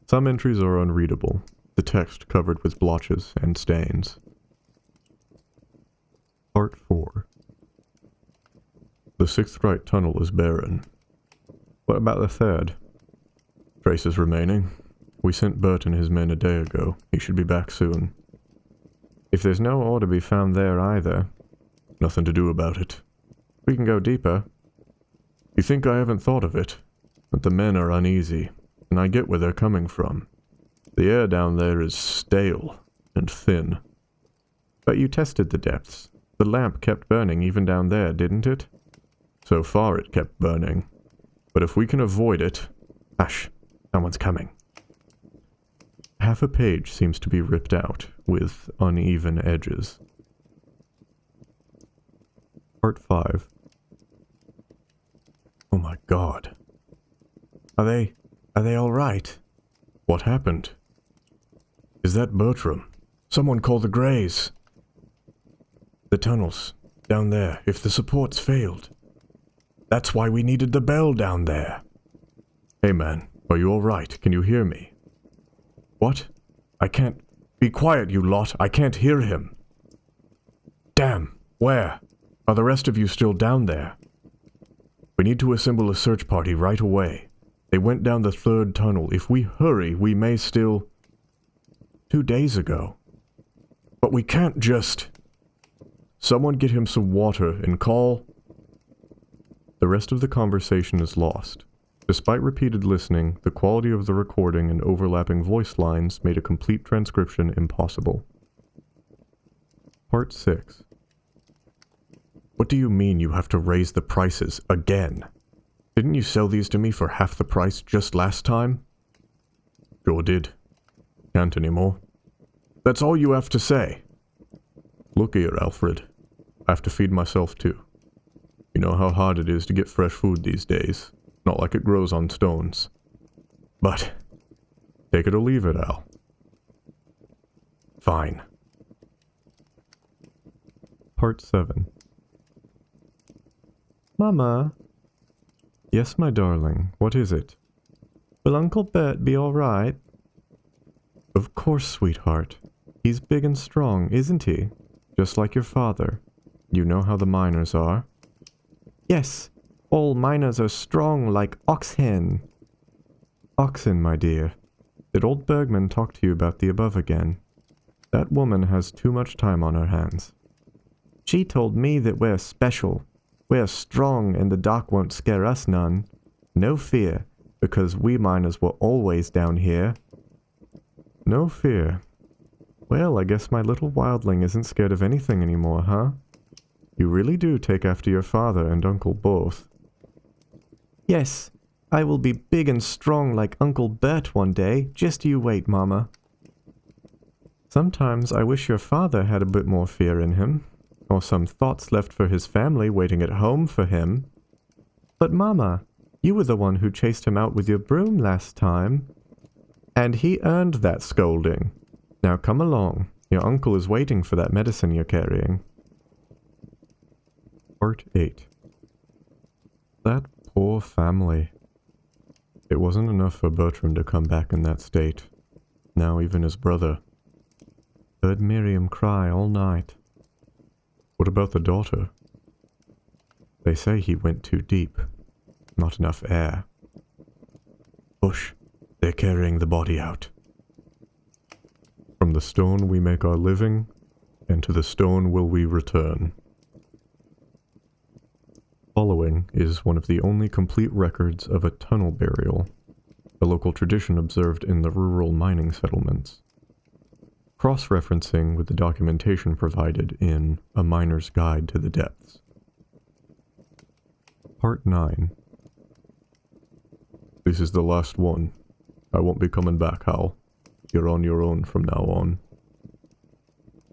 Some entries are unreadable, the text covered with blotches and stains. Part 4. The 6th right tunnel is barren. What about the 3rd? Traces remaining. We sent Bert and his men a day ago. He should be back soon. If there's no ore to be found there either, nothing to do about it. We can go deeper. You think I haven't thought of it? But the men are uneasy, and I get where they're coming from. The air down there is stale and thin. But you tested the depths. The lamp kept burning even down there, didn't it? So far it kept burning. But if we can avoid it... Hush, someone's coming. Half a page seems to be ripped out, with uneven edges. Part 5. Oh my God. Are they all right? What happened? Is that Bertram? Someone call the Greys. The tunnels, down there, if the supports failed. That's why we needed the bell down there. Hey man, are you all right? Can you hear me? What? I can't... Be quiet, you lot. I can't hear him. Damn. Where? Are the rest of you still down there? We need to assemble a search party right away. They went down the 3rd tunnel. If we hurry, we may still... 2 days ago. But we can't just... Someone get him some water and call... The rest of the conversation is lost. Despite repeated listening, the quality of the recording and overlapping voice lines made a complete transcription impossible. Part 6. What do you mean you have to raise the prices again? Didn't you sell these to me for half the price just last time? Sure did. Can't anymore. That's all you have to say. Look here, Alfred. I have to feed myself too. You know how hard it is to get fresh food these days. Not like it grows on stones. But... Take it or leave it, Al. Fine. Part 7. Mama? Yes, my darling. What is it? Will Uncle Bert be all right? Of course, sweetheart. He's big and strong, isn't he? Just like your father. You know how the miners are. Yes, all miners are strong like oxhen. Oxen, my dear. Did old Bergman talk to you about the above again? That woman has too much time on her hands. She told me that we're special. We're strong and the dark won't scare us none. No fear, because we miners were always down here. No fear. Well, I guess my little wildling isn't scared of anything anymore, huh? You really do take after your father and uncle both. Yes, I will be big and strong like Uncle Bert one day. Just you wait, Mama. Sometimes I wish your father had a bit more fear in him, or some thoughts left for his family waiting at home for him. But Mama, you were the one who chased him out with your broom last time. And he earned that scolding. Now come along. Your uncle is waiting for that medicine you're carrying. Part 8. That poor family. It wasn't enough for Bertram to come back in that state. Now even his brother. Heard Miriam cry all night. What about the daughter? They say he went too deep. Not enough air. Push. They're carrying the body out. From the stone we make our living, and to the stone will we return. Following is one of the only complete records of a tunnel burial. a local tradition observed in the rural mining settlements. Cross-referencing with the documentation provided in A Miner's Guide to the Depths. Part 9. This is the last one. I won't be coming back, Hal. You're on your own from now on.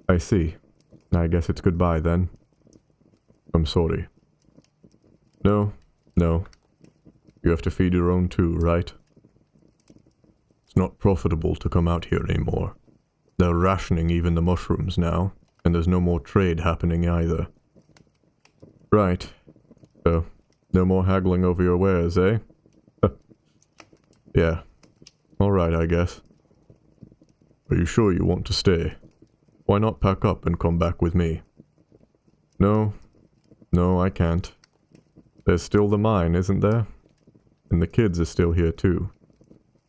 I see. I guess it's goodbye then. I'm sorry. No. You have to feed your own too, right? It's not profitable to come out here anymore. They're rationing even the mushrooms now, and there's no more trade happening either. Right. So, no more haggling over your wares, eh? Yeah. Alright, I guess. Are you sure you want to stay? Why not pack up and come back with me? No, I can't. There's still the mine, isn't there? And the kids are still here too.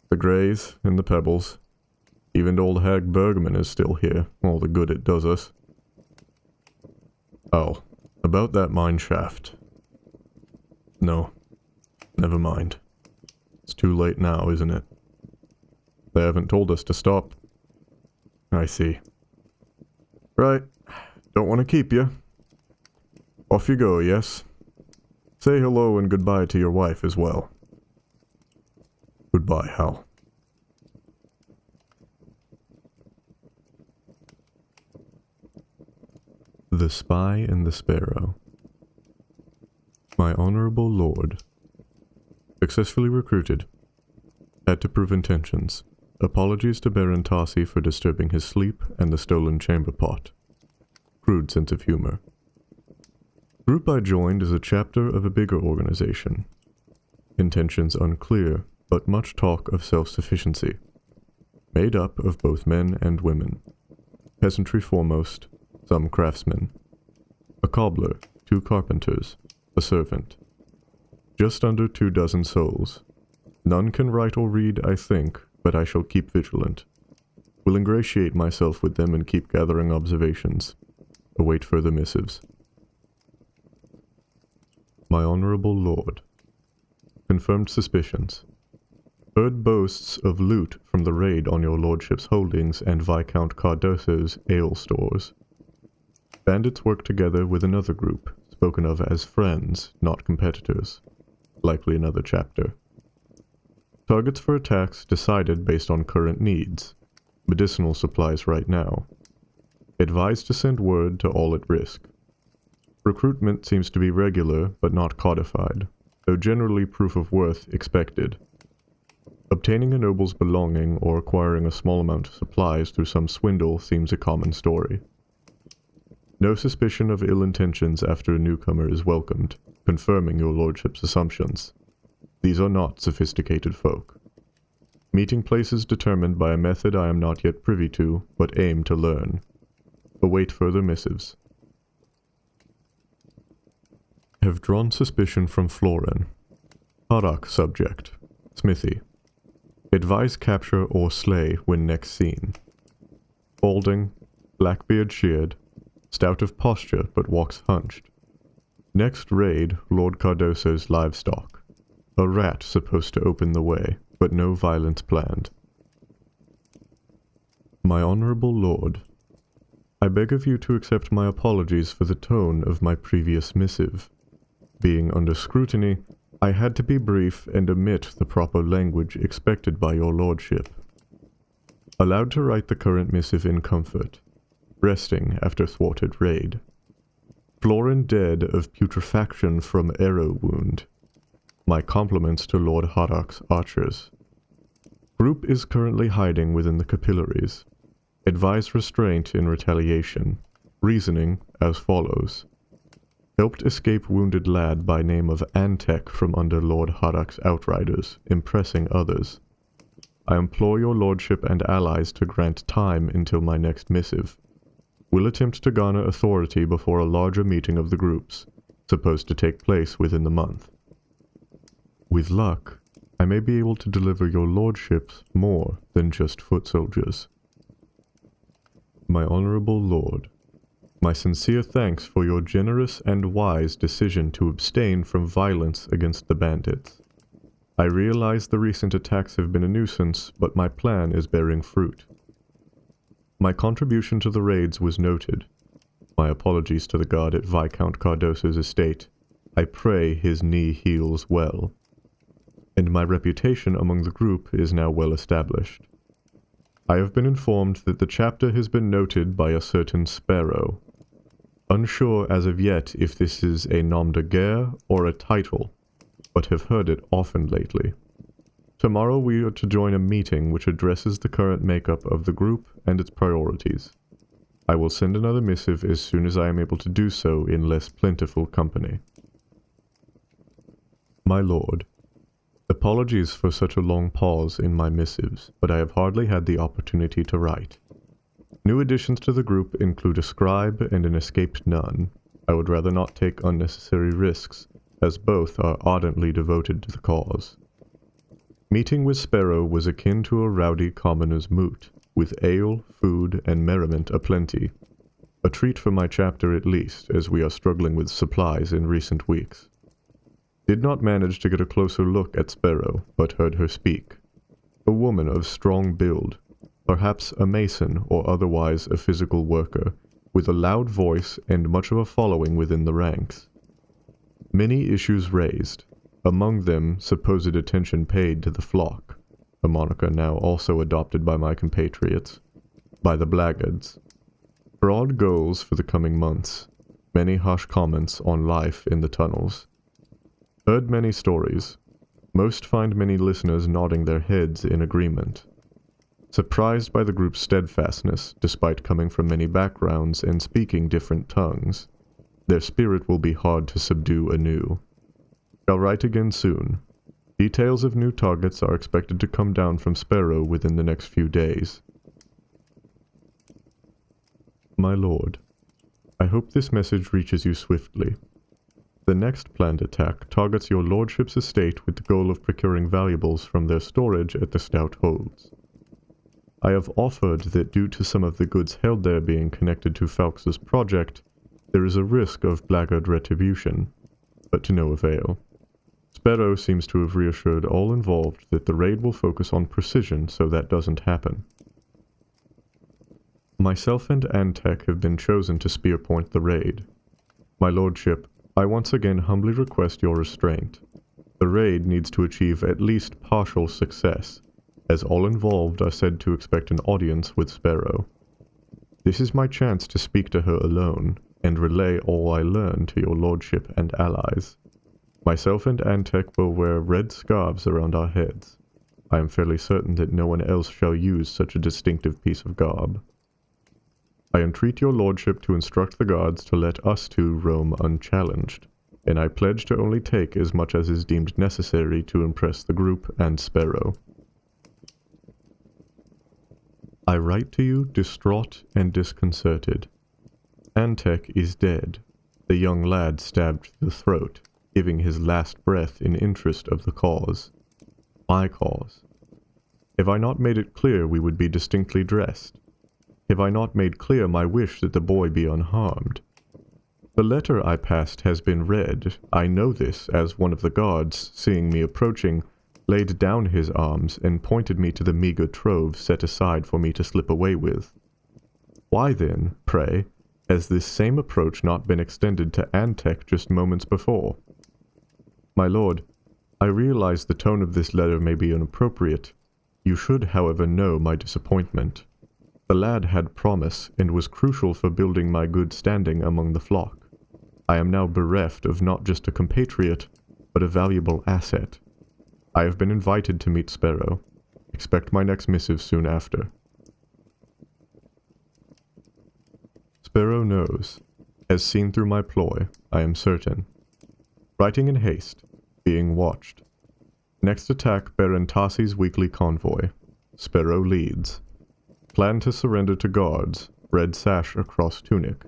The Greys and the Pebbles. Even old Hag Bergman is still here, all the good it does us. Oh, about that mine shaft. No, never mind. It's too late now, isn't it? They haven't told us to stop. I see. Right, don't want to keep you. Off you go, yes? Say hello and goodbye to your wife as well. Goodbye, Hal. The Spy and the Sparrow. My honorable lord. Successfully recruited. Had to prove intentions. Apologies to Baron Tassi for disturbing his sleep and the stolen chamber pot. Crude sense of humor. Group I joined is a chapter of a bigger organization. Intentions unclear, but much talk of self-sufficiency. Made up of both men and women. Peasantry foremost, some craftsmen. A cobbler, 2 carpenters, a servant. Just under 24 souls. None can write or read, I think, but I shall keep vigilant. Will ingratiate myself with them and keep gathering observations. Await further missives. My honorable lord. Confirmed suspicions. Heard boasts of loot from the raid on your lordship's holdings and Viscount Cardoso's ale stores. Bandits work together with another group, spoken of as friends, not competitors. Likely another chapter. Targets for attacks decided based on current needs. Medicinal supplies right now. Advised to send word to all at risk. Recruitment seems to be regular, but not codified, though generally proof of worth expected. Obtaining a noble's belonging or acquiring a small amount of supplies through some swindle seems a common story. No suspicion of ill intentions after a newcomer is welcomed, confirming your lordship's assumptions. These are not sophisticated folk. Meeting places determined by a method I am not yet privy to, but aim to learn. Await further missives. Have drawn suspicion from Florin. Harak subject. Smithy. Advise capture or slay when next seen. Balding. Blackbeard sheared. Stout of posture but walks hunched. Next raid, Lord Cardoso's livestock. A rat supposed to open the way, but no violence planned. My honorable lord, I beg of you to accept my apologies for the tone of my previous missive. Being under scrutiny, I had to be brief and omit the proper language expected by your lordship. Allowed to write the current missive in comfort, resting after thwarted raid. Florin dead of putrefaction from arrow wound. My compliments to Lord Harak's archers. Group is currently hiding within the capillaries. Advise restraint in retaliation. Reasoning as follows. Helped escape wounded lad by name of Antek from under Lord Harak's outriders, impressing others. I implore your lordship and allies to grant time until my next missive. Will attempt to garner authority before a larger meeting of the groups, supposed to take place within the month. With luck, I may be able to deliver your lordships more than just foot soldiers. My honorable lord, my sincere thanks for your generous and wise decision to abstain from violence against the bandits. I realize the recent attacks have been a nuisance, but my plan is bearing fruit. My contribution to the raids was noted. My apologies to the guard at Viscount Cardoso's estate. I pray his knee heals well. And my reputation among the group is now well established. I have been informed that the chapter has been noted by a certain Sparrow. Unsure as of yet if this is a nom de guerre or a title, but have heard it often lately. Tomorrow we are to join a meeting which addresses the current makeup of the group and its priorities. I will send another missive as soon as I am able to do so in less plentiful company. My lord, apologies for such a long pause in my missives, but I have hardly had the opportunity to write. New additions to the group include a scribe and an escaped nun. I would rather not take unnecessary risks, as both are ardently devoted to the cause. Meeting with Sparrow was akin to a rowdy commoner's moot, with ale, food, and merriment aplenty. A treat for my chapter at least, as we are struggling with supplies in recent weeks. Did not manage to get a closer look at Sparrow, but heard her speak. A woman of strong build, perhaps a mason or otherwise a physical worker, with a loud voice and much of a following within the ranks. Many issues raised, among them supposed attention paid to the flock, a moniker now also adopted by my compatriots, by the blackguards. Broad goals for the coming months, many harsh comments on life in the tunnels. Heard many stories. Most find many listeners nodding their heads in agreement. Surprised by the group's steadfastness, despite coming from many backgrounds and speaking different tongues. Their spirit will be hard to subdue anew. Shall write again soon. Details of new targets are expected to come down from Sparrow within the next few days. My lord, I hope this message reaches you swiftly. The next planned attack targets your lordship's estate with the goal of procuring valuables from their storage at the Stout Holds. I have offered that due to some of the goods held there being connected to Falx's project, there is a risk of blackguard retribution, but to no avail. Sparrow seems to have reassured all involved that the raid will focus on precision so that doesn't happen. Myself and Antec have been chosen to spearpoint the raid. My lordship, I once again humbly request your restraint. The raid needs to achieve at least partial success, as all involved are said to expect an audience with Sparrow. This is my chance to speak to her alone, and relay all I learn to your lordship and allies. Myself and Antec will wear red scarves around our heads. I am fairly certain that no one else shall use such a distinctive piece of garb. I entreat your lordship to instruct the guards to let us two roam unchallenged, and I pledge to only take as much as is deemed necessary to impress the group and Sparrow. I write to you distraught and disconcerted. Antec is dead, the young lad stabbed to the throat, giving his last breath in interest of the cause. My cause. Have I not made it clear we would be distinctly dressed? Have I not made clear my wish that the boy be unharmed? The letter I passed has been read. I know this, as one of the guards, seeing me approaching, laid down his arms and pointed me to the meager trove set aside for me to slip away with. Why then, pray, has this same approach not been extended to Antec just moments before? My lord, I realize the tone of this letter may be inappropriate. You should, however, know my disappointment. The lad had promise, and was crucial for building my good standing among the flock. I am now bereft of not just a compatriot, but a valuable asset. I have been invited to meet Sparrow. Expect my next missive soon after. Sparrow knows. Has seen through my ploy, I am certain. Writing in haste. Being watched. Next attack Baron Tassi's weekly convoy. Sparrow leads. Plan to surrender to guards. Red sash across tunic.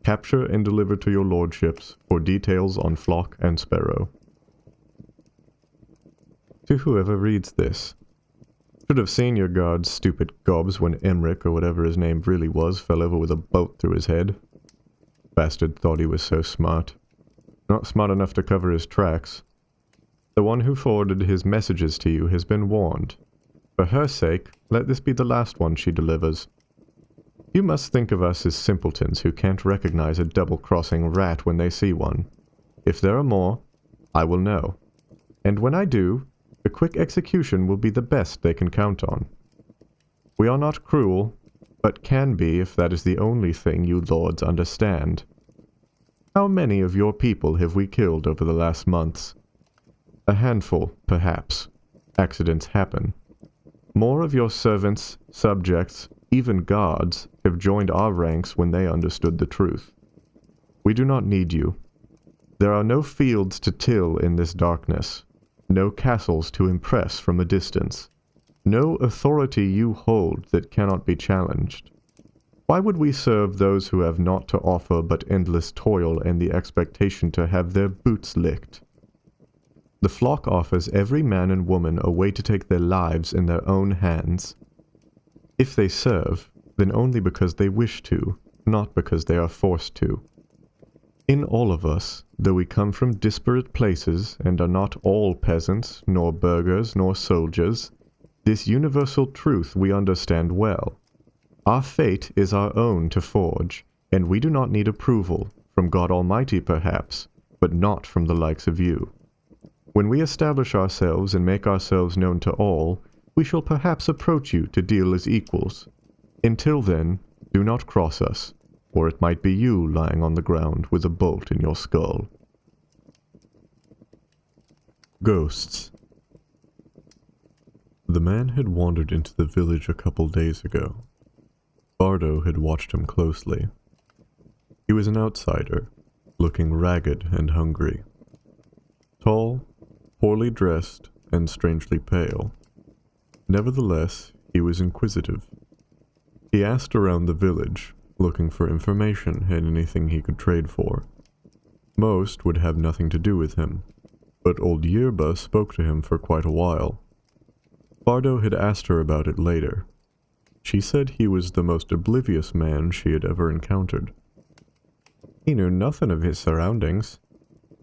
Capture and deliver to your lordships for details on flock and Sparrow. To whoever reads this. Should have seen your guards, stupid gobs, when Emmerich, or whatever his name really was, fell over with a bolt through his head. Bastard thought he was so smart. Not smart enough to cover his tracks. The one who forwarded his messages to you has been warned. For her sake, let this be the last one she delivers. You must think of us as simpletons who can't recognize a double-crossing rat when they see one. If there are more, I will know. And when I do, a quick execution will be the best they can count on. We are not cruel, but can be if that is the only thing you lords understand. How many of your people have we killed over the last months? A handful, perhaps. Accidents happen. More of your servants, subjects, even gods, have joined our ranks when they understood the truth. We do not need you. There are no fields to till in this darkness, no castles to impress from a distance, no authority you hold that cannot be challenged. Why would we serve those who have naught to offer but endless toil and the expectation to have their boots licked? The flock offers every man and woman a way to take their lives in their own hands. If they serve, then only because they wish to, not because they are forced to. In all of us, though we come from disparate places and are not all peasants, nor burghers, nor soldiers, this universal truth we understand well. Our fate is our own to forge, and we do not need approval, from God Almighty perhaps, but not from the likes of you. When we establish ourselves and make ourselves known to all, we shall perhaps approach you to deal as equals. Until then, do not cross us, or it might be you lying on the ground with a bolt in your skull. Ghosts. The man had wandered into the village a couple days ago. Bardo had watched him closely. He was an outsider, looking ragged and hungry. Tall, poorly dressed, and strangely pale. Nevertheless, he was inquisitive. He asked around the village, looking for information and anything he could trade for. Most would have nothing to do with him, but old Yerba spoke to him for quite a while. Bardo had asked her about it later. She said he was the most oblivious man she had ever encountered. He knew nothing of his surroundings.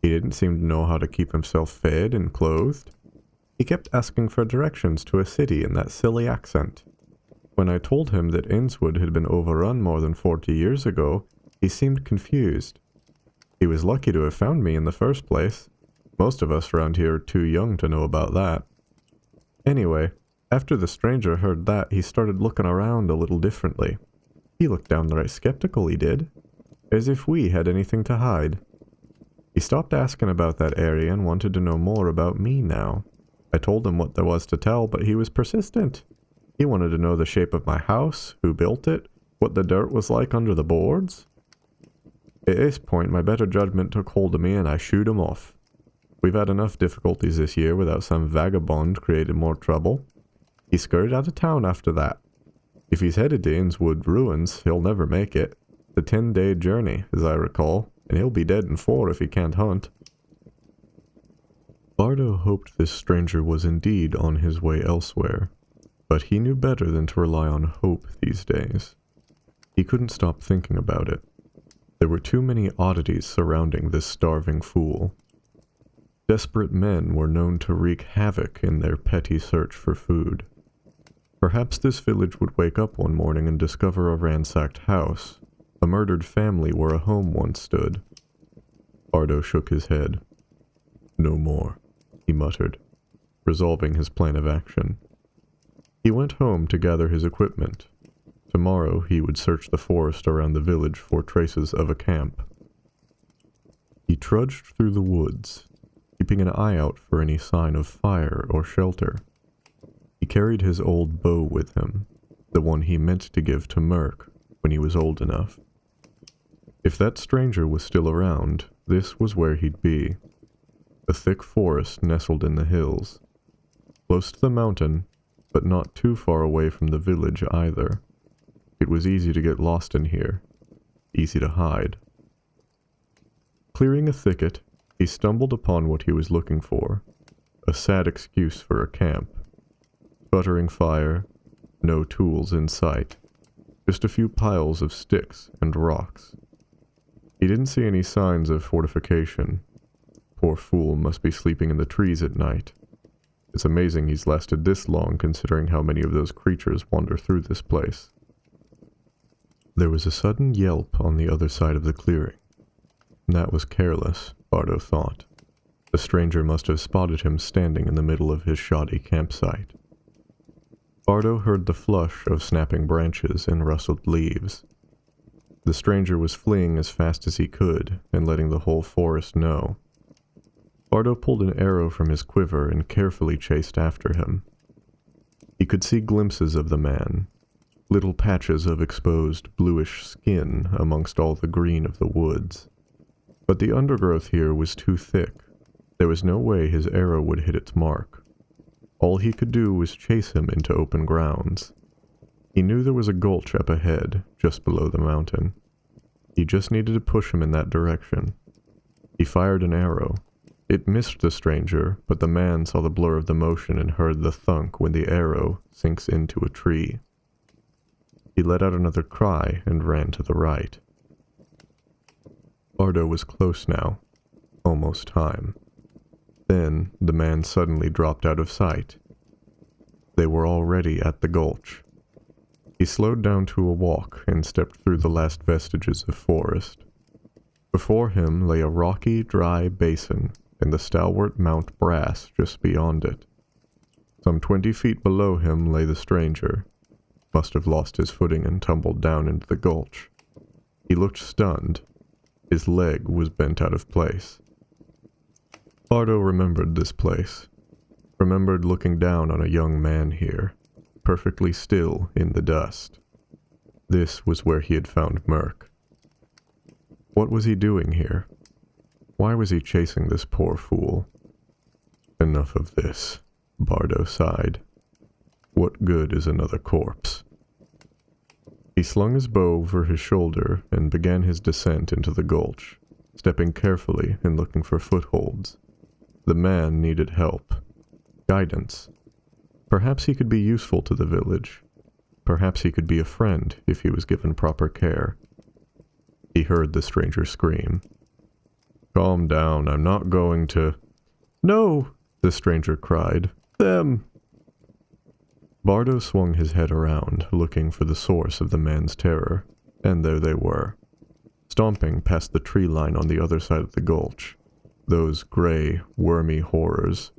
He didn't seem to know how to keep himself fed and clothed. He kept asking for directions to a city in that silly accent. When I told him that Innswood had been overrun more than 40 years ago, he seemed confused. He was lucky to have found me in the first place. Most of us around here are too young to know about that. Anyway, after the stranger heard that, he started looking around a little differently. He looked downright skeptical, he did, as if we had anything to hide. He stopped asking about that area and wanted to know more about me now. I told him what there was to tell, but he was persistent. He wanted to know the shape of my house, who built it, what the dirt was like under the boards. At this point, my better judgment took hold of me and I shooed him off. We've had enough difficulties this year without some vagabond creating more trouble. He scurried out of town after that. If he's headed to Innswood ruins, he'll never make it. It's a 10-day journey, as I recall, and he'll be dead in 4 if he can't hunt. Bardo hoped this stranger was indeed on his way elsewhere, but he knew better than to rely on hope these days. He couldn't stop thinking about it. There were too many oddities surrounding this starving fool. Desperate men were known to wreak havoc in their petty search for food. Perhaps this village would wake up one morning and discover a ransacked house, a murdered family where a home once stood. Bardo shook his head. No more, he muttered, resolving his plan of action. He went home to gather his equipment. Tomorrow he would search the forest around the village for traces of a camp. He trudged through the woods, keeping an eye out for any sign of fire or shelter. He carried his old bow with him, the one he meant to give to Merc when he was old enough. If that stranger was still around, this was where he'd be. A thick forest nestled in the hills, close to the mountain, but not too far away from the village either. It was easy to get lost in here, easy to hide. Clearing a thicket, he stumbled upon what he was looking for, a sad excuse for a camp. Sputtering fire, no tools in sight, just a few piles of sticks and rocks. He didn't see any signs of fortification. Poor fool must be sleeping in the trees at night. It's amazing he's lasted this long considering how many of those creatures wander through this place. There was a sudden yelp on the other side of the clearing. That was careless, Bardo thought. The stranger must have spotted him standing in the middle of his shoddy campsite. Bardo heard the flush of snapping branches and rustled leaves. The stranger was fleeing as fast as he could and letting the whole forest know. Bardo pulled an arrow from his quiver and carefully chased after him. He could see glimpses of the man, little patches of exposed bluish skin amongst all the green of the woods. But the undergrowth here was too thick. There was no way his arrow would hit its mark. All he could do was chase him into open grounds. He knew there was a gulch up ahead, just below the mountain. He just needed to push him in that direction. He fired an arrow. It missed the stranger, but the man saw the blur of the motion and heard the thunk when the arrow sinks into a tree. He let out another cry and ran to the right. Bardo was close now. Almost time. Then the man suddenly dropped out of sight. They were already at the gulch. He slowed down to a walk and stepped through the last vestiges of forest. Before him lay a rocky, dry basin and the stalwart Mount Brass just beyond it. Some 20 feet below him lay the stranger. Must have lost his footing and tumbled down into the gulch. He looked stunned. His leg was bent out of place. Bardo remembered this place. Remembered looking down on a young man here, perfectly still in the dust. This was where he had found Merc. What was he doing here? Why was he chasing this poor fool? Enough of this, Bardo sighed. What good is another corpse? He slung his bow over his shoulder and began his descent into the gulch, stepping carefully and looking for footholds. The man needed help. Guidance. Perhaps he could be useful to the village. Perhaps he could be a friend if he was given proper care. He heard the stranger scream. Calm down, I'm not going to... No, the stranger cried. Them! Bardo swung his head around, looking for the source of the man's terror, and there they were, stomping past the tree line on the other side of the gulch. Those gray, wormy horrors.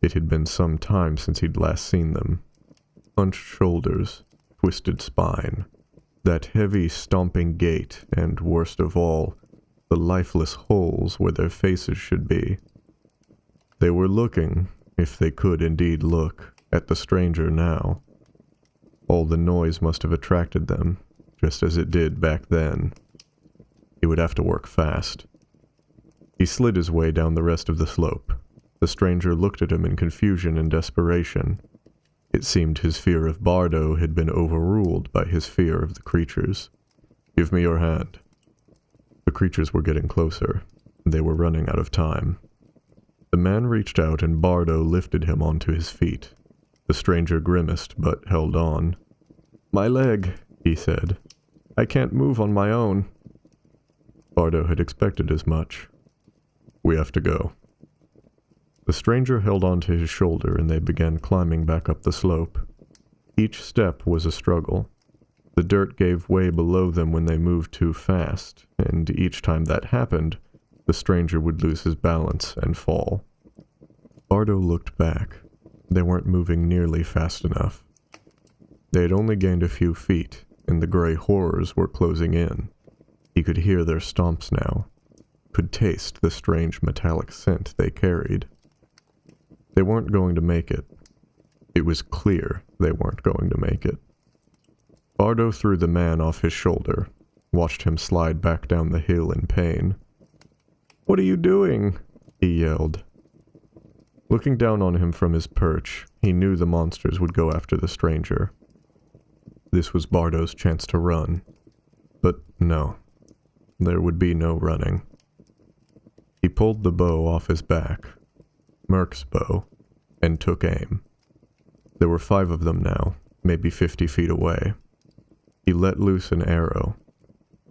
It had been some time since he'd last seen them. Hunched shoulders, twisted spine, that heavy stomping gait, and worst of all, the lifeless holes where their faces should be. They were looking, if they could indeed look, at the stranger now. All the noise must have attracted them, just as it did back then. He would have to work fast. He slid his way down the rest of the slope. The stranger looked at him in confusion and desperation. It seemed his fear of Bardo had been overruled by his fear of the creatures. Give me your hand. The creatures were getting closer. They were running out of time. The man reached out and Bardo lifted him onto his feet. The stranger grimaced but held on. My leg, he said. I can't move on my own. Bardo had expected as much. We have to go. The stranger held onto his shoulder and they began climbing back up the slope. Each step was a struggle. The dirt gave way below them when they moved too fast, and each time that happened, the stranger would lose his balance and fall. Bardo looked back. They weren't moving nearly fast enough. They had only gained a few feet, and the gray horrors were closing in. He could hear their stomps now, could taste the strange metallic scent they carried. They weren't going to make it. It was clear they weren't going to make it. Bardo threw the man off his shoulder, watched him slide back down the hill in pain. What are you doing? He yelled. Looking down on him from his perch, he knew the monsters would go after the stranger. This was Bardo's chance to run. But no, there would be no running. He pulled the bow off his back, Merc's bow, and took aim. There were 5 of them now, maybe 50 feet away. He let loose an arrow.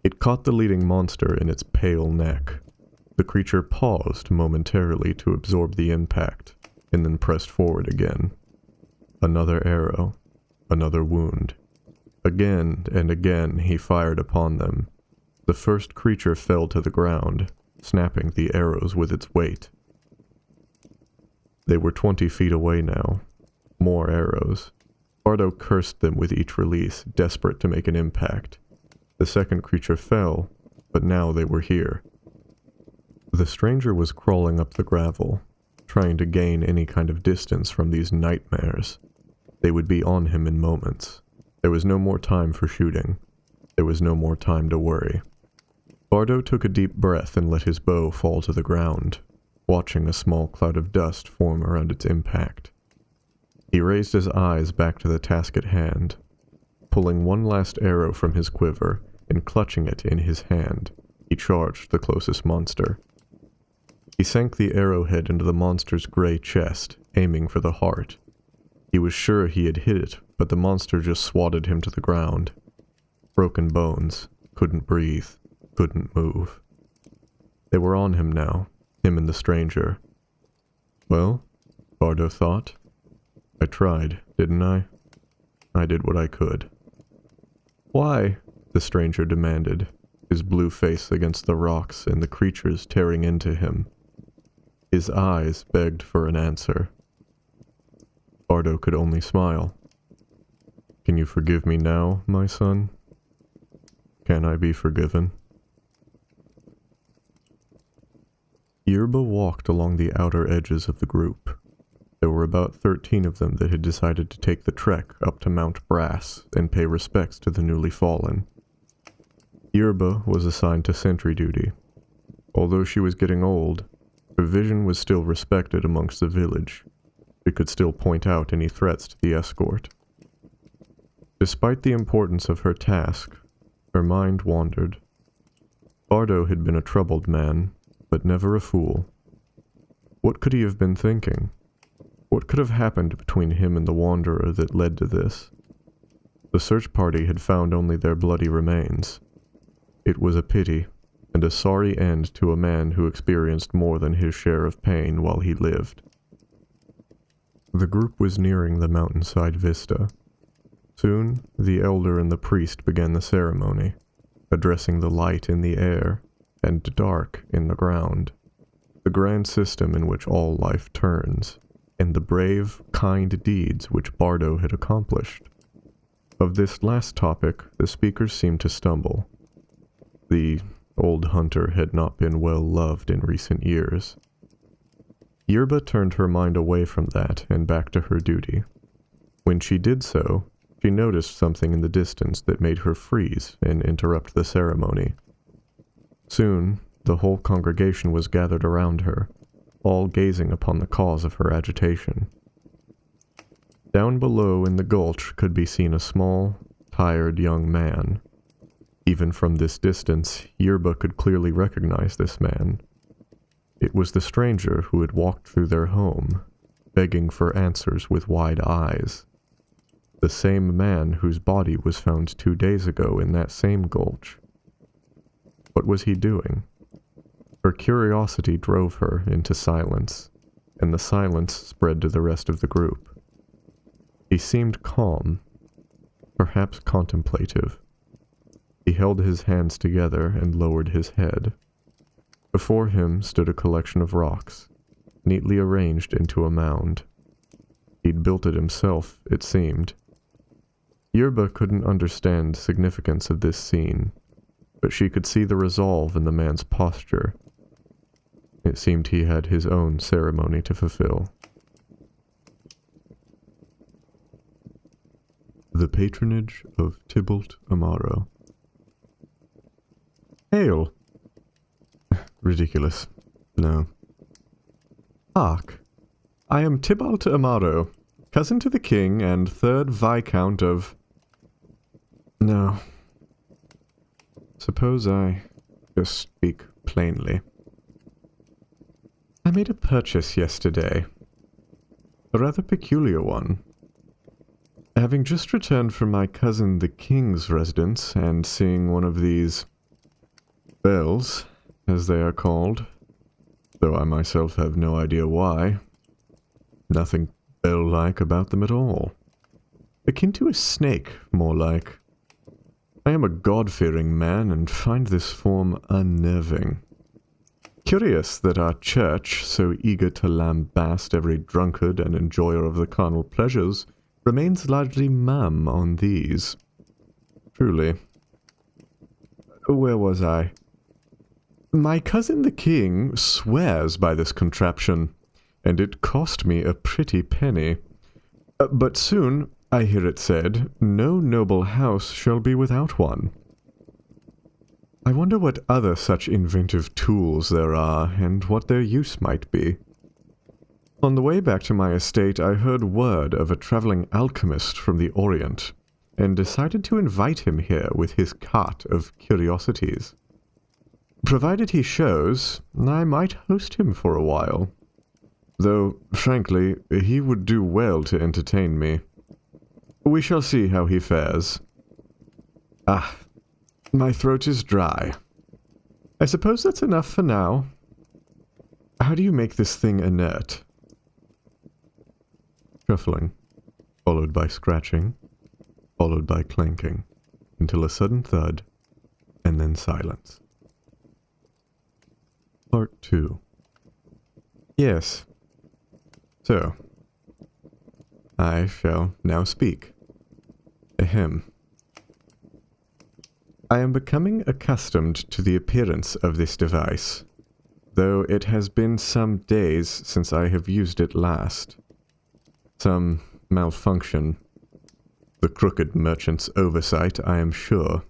It caught the leading monster in its pale neck. The The creature paused momentarily to absorb the impact, and then pressed forward again. Another arrow, another wound. Again and again he fired upon them. The first creature fell to the ground, snapping the arrows with its weight. They were 20 feet away now. More arrows. Sparrow cursed them with each release, desperate to make an impact. The second creature fell, but now they were here. The stranger was crawling up the gravel, trying to gain any kind of distance from these nightmares. They would be on him in moments. There was no more time for shooting. There was no more time to worry. Sparrow took a deep breath and let his bow fall to the ground, watching a small cloud of dust form around its impact. He raised his eyes back to the task at hand, pulling one last arrow from his quiver and clutching it in his hand. He charged the closest monster. He sank the arrowhead into the monster's gray chest, aiming for the heart. He was sure he had hit it, but the monster just swatted him to the ground. Broken bones, couldn't breathe, couldn't move. They were on him now, him and the stranger. Well, Sparrow thought. I tried, didn't I? I did what I could. Why? The stranger demanded, his blue face against the rocks and the creatures tearing into him. His eyes begged for an answer. Sparrow could only smile. Can you forgive me now, my son? Can I be forgiven? Yerba walked along the outer edges of the group. There were about 13 of them that had decided to take the trek up to Mount Brass and pay respects to the newly fallen. Yerba was assigned to sentry duty. Although she was getting old, her vision was still respected amongst the village. She could still point out any threats to the escort. Despite the importance of her task, her mind wandered. Sparrow had been a troubled man, but never a fool. What could he have been thinking? What could have happened between him and the wanderer that led to this? The search party had found only their bloody remains. It was a pity, and a sorry end to a man who experienced more than his share of pain while he lived. The group was nearing the mountainside vista. Soon, the elder and the priest began the ceremony, addressing the light in the air and dark in the ground, the grand system in which all life turns, and the brave, kind deeds which Sparrow had accomplished. Of this last topic, the speakers seemed to stumble. The old hunter had not been well loved in recent years. Yerba turned her mind away from that and back to her duty. When she did so, she noticed something in the distance that made her freeze and interrupt the ceremony. Soon, the whole congregation was gathered around her, all gazing upon the cause of her agitation. Down below in the gulch could be seen a small, tired young man. Even from this distance, Yerba could clearly recognize this man. It was the stranger who had walked through their home, begging for answers with wide eyes. The same man whose body was found 2 days ago in that same gulch. What was he doing? Her curiosity drove her into silence, and the silence spread to the rest of the group. He seemed calm, perhaps contemplative. He held his hands together and lowered his head. Before him stood a collection of rocks, neatly arranged into a mound. He'd built it himself, it seemed. Yerba couldn't understand the significance of this scene, but she could see the resolve in the man's posture. It seemed he had his own ceremony to fulfill. The Patronage of Tibalt Amaro. Hail! Ridiculous. No. Hark! I am Tibalt Amaro, cousin to the king and 3rd Viscount of... No. Suppose I just speak plainly. I made a purchase yesterday. A rather peculiar one. Having just returned from my cousin the king's residence and seeing one of these bells, as they are called, though I myself have no idea why. Nothing bell-like about them at all. Akin to a snake, more like. I am a God-fearing man and find this form unnerving. Curious that our church, so eager to lambast every drunkard and enjoyer of the carnal pleasures, remains largely mum on these. Truly. Where was I? My cousin the king swears by this contraption, and it cost me a pretty penny. But soon, I hear it said, no noble house shall be without one. I wonder what other such inventive tools there are, and what their use might be. On the way back to my estate, I heard word of a traveling alchemist from the Orient, and decided to invite him here with his cart of curiosities. Provided he shows, I might host him for a while. Though, frankly, he would do well to entertain me. We shall see how he fares. Ah, my throat is dry. I suppose that's enough for now. How do you make this thing inert? Shuffling, followed by scratching, followed by clanking, until a sudden thud, and then silence. Part 2. Yes. So, I shall now speak. Ahem. I am becoming accustomed to the appearance of this device, though it has been some days since I have used it last. Some malfunction. The crooked merchant's oversight, I am sure.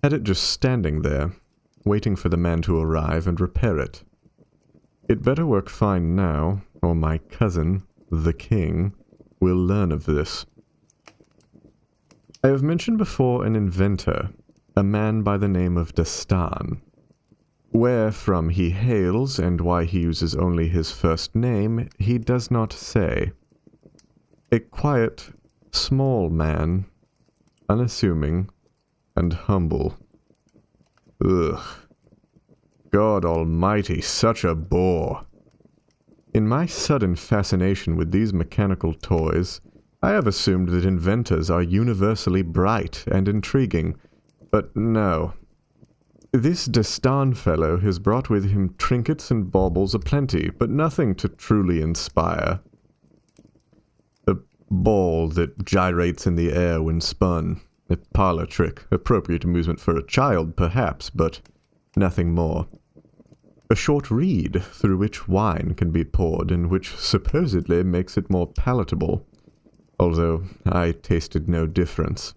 Had it just standing there, waiting for the man to arrive and repair it. It better work fine now, or my cousin, the king, will learn of this. I have mentioned before an inventor, a man by the name of Dastan. Where from he hails and why he uses only his first name, he does not say. A quiet, small man, unassuming, and humble. Ugh. God almighty, such a bore. In my sudden fascination with these mechanical toys, I have assumed that inventors are universally bright and intriguing, but no. This Dastan fellow has brought with him trinkets and baubles aplenty, but nothing to truly inspire. A ball that gyrates in the air when spun, a parlor trick, appropriate amusement for a child, perhaps, but nothing more. A short reed through which wine can be poured and which supposedly makes it more palatable, although I tasted no difference.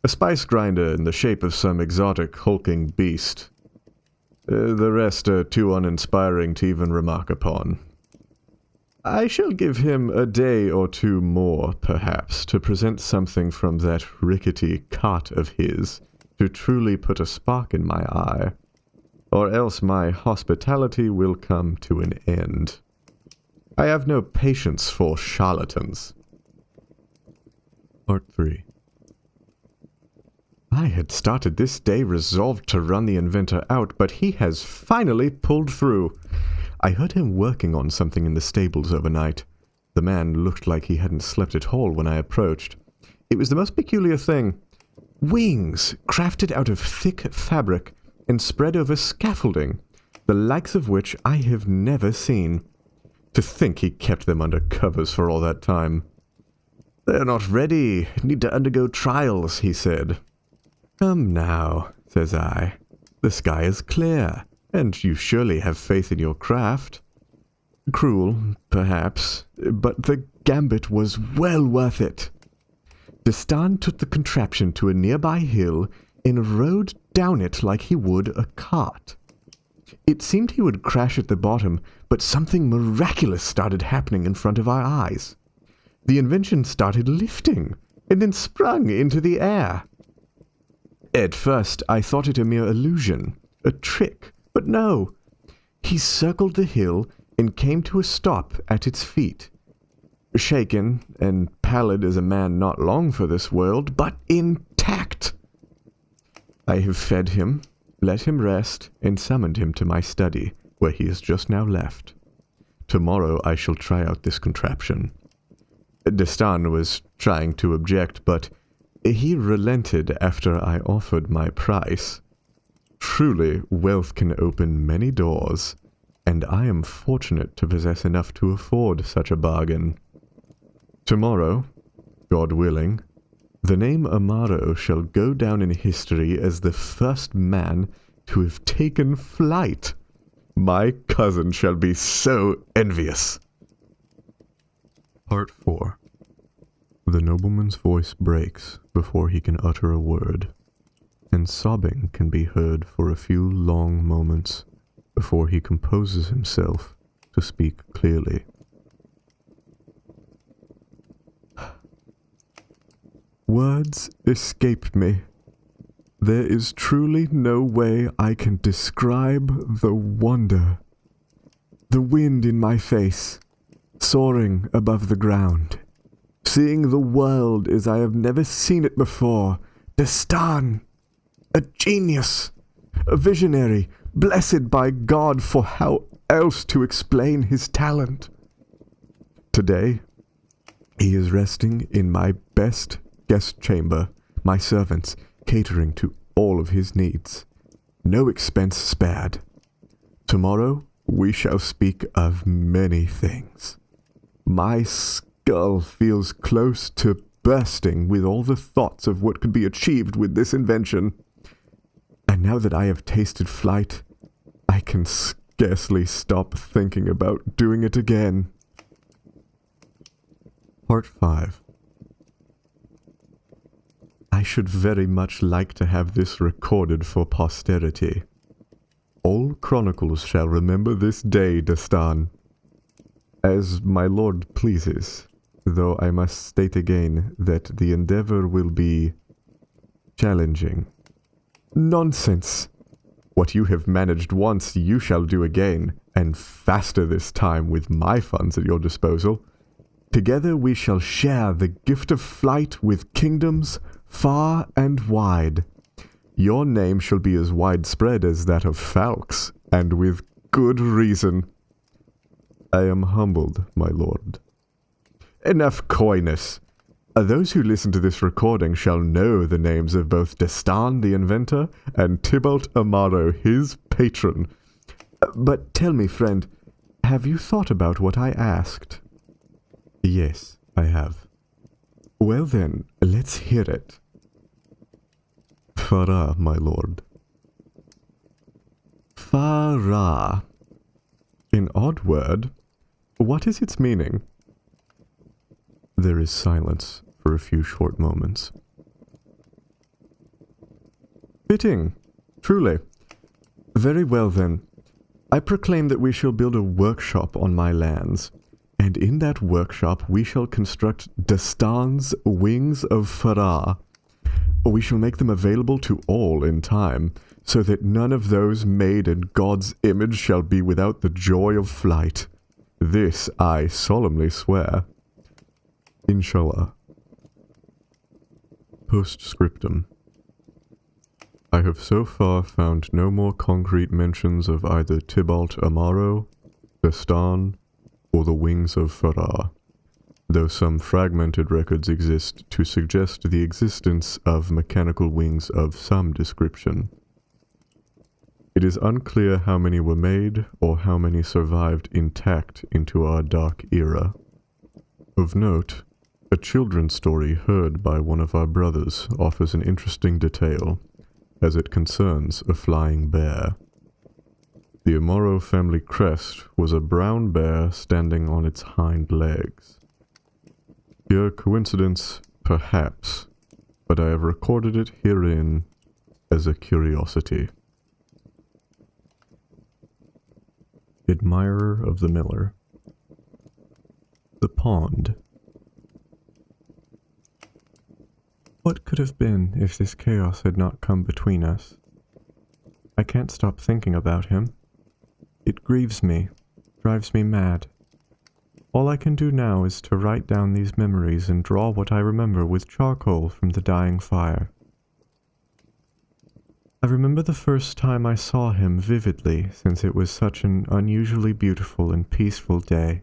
A spice grinder in the shape of some exotic hulking beast. The rest are too uninspiring to even remark upon. I shall give him a day or two more, perhaps, to present something from that rickety cart of his to truly put a spark in my eye, or else my hospitality will come to an end. I have no patience for charlatans. Part 3. I had started this day resolved to run the inventor out, but he has finally pulled through. I heard him working on something in the stables overnight. The man looked like he hadn't slept at all when I approached. It was the most peculiar thing. Wings, crafted out of thick fabric and spread over scaffolding, the likes of which I have never seen. To think he kept them under covers for all that time. They're not ready, need to undergo trials, he said. Come now, says I. The sky is clear, and you surely have faith in your craft. Cruel, perhaps, but the gambit was well worth it. Dastan took the contraption to a nearby hill and rode down it like he would a cart. It seemed he would crash at the bottom, but something miraculous started happening in front of our eyes. The invention started lifting, and then sprung into the air. At first, I thought it a mere illusion, a trick, but no. He circled the hill and came to a stop at its feet. Shaken and pallid as a man not long for this world, but intact. I have fed him, let him rest, and summoned him to my study, where he has just now left. Tomorrow I shall try out this contraption. Destan was trying to object, but he relented after I offered my price. Truly, wealth can open many doors, and I am fortunate to possess enough to afford such a bargain. Tomorrow, God willing, the name Amaro shall go down in history as the first man to have taken flight. My cousin shall be so envious. Part 4. The nobleman's voice breaks before he can utter a word, and sobbing can be heard for a few long moments before he composes himself to speak clearly. Words escape me. There is truly no way I can describe the wonder. The wind in my face, soaring above the ground, seeing the world as I have never seen it before. Destan, a genius, a visionary, blessed by God, for how else to explain his talent. Today, he is resting in my best guest chamber, my servants catering to all of his needs. No expense spared. Tomorrow we shall speak of many things. My skull feels close to bursting with all the thoughts of what could be achieved with this invention. And now that I have tasted flight, I can scarcely stop thinking about doing it again. Part 5. I should very much like to have this recorded for posterity. All chronicles shall remember this day, Destan. As my lord pleases, though I must state again that the endeavor will be challenging. Nonsense! What you have managed once, you shall do again, and faster this time with my funds at your disposal. Together we shall share the gift of flight with kingdoms far and wide. Your name shall be as widespread as that of Falx, and with good reason. I am humbled, my lord. Enough coyness. Those who listen to this recording shall know the names of both Destan the inventor and Tibalt Amaro, his patron. But tell me, friend, have you thought about what I asked? Yes, I have. Well then, let's hear it. Farah, my lord. Farah. An odd word. What is its meaning? There is silence for a few short moments. Fitting, truly. Very well then. I proclaim that we shall build a workshop on my lands, and in that workshop we shall construct Destan's wings of Farah. We shall make them available to all in time, so that none of those made in God's image shall be without the joy of flight. This I solemnly swear. Inshallah. Postscriptum. I have so far found no more concrete mentions of either Tibalt Amaro, Destan, or the wings of Farah, though some fragmented records exist to suggest the existence of mechanical wings of some description. It is unclear how many were made or how many survived intact into our dark era. Of note, a children's story heard by one of our brothers offers an interesting detail, as it concerns a flying bear. The Amaro family crest was a brown bear standing on its hind legs. Pure coincidence, perhaps, but I have recorded it herein as a curiosity. Admirer of the Miller. The pond. What could have been if this chaos had not come between us? I can't stop thinking about him. It grieves me, drives me mad. All I can do now is to write down these memories and draw what I remember with charcoal from the dying fire. I remember the first time I saw him vividly, since it was such an unusually beautiful and peaceful day.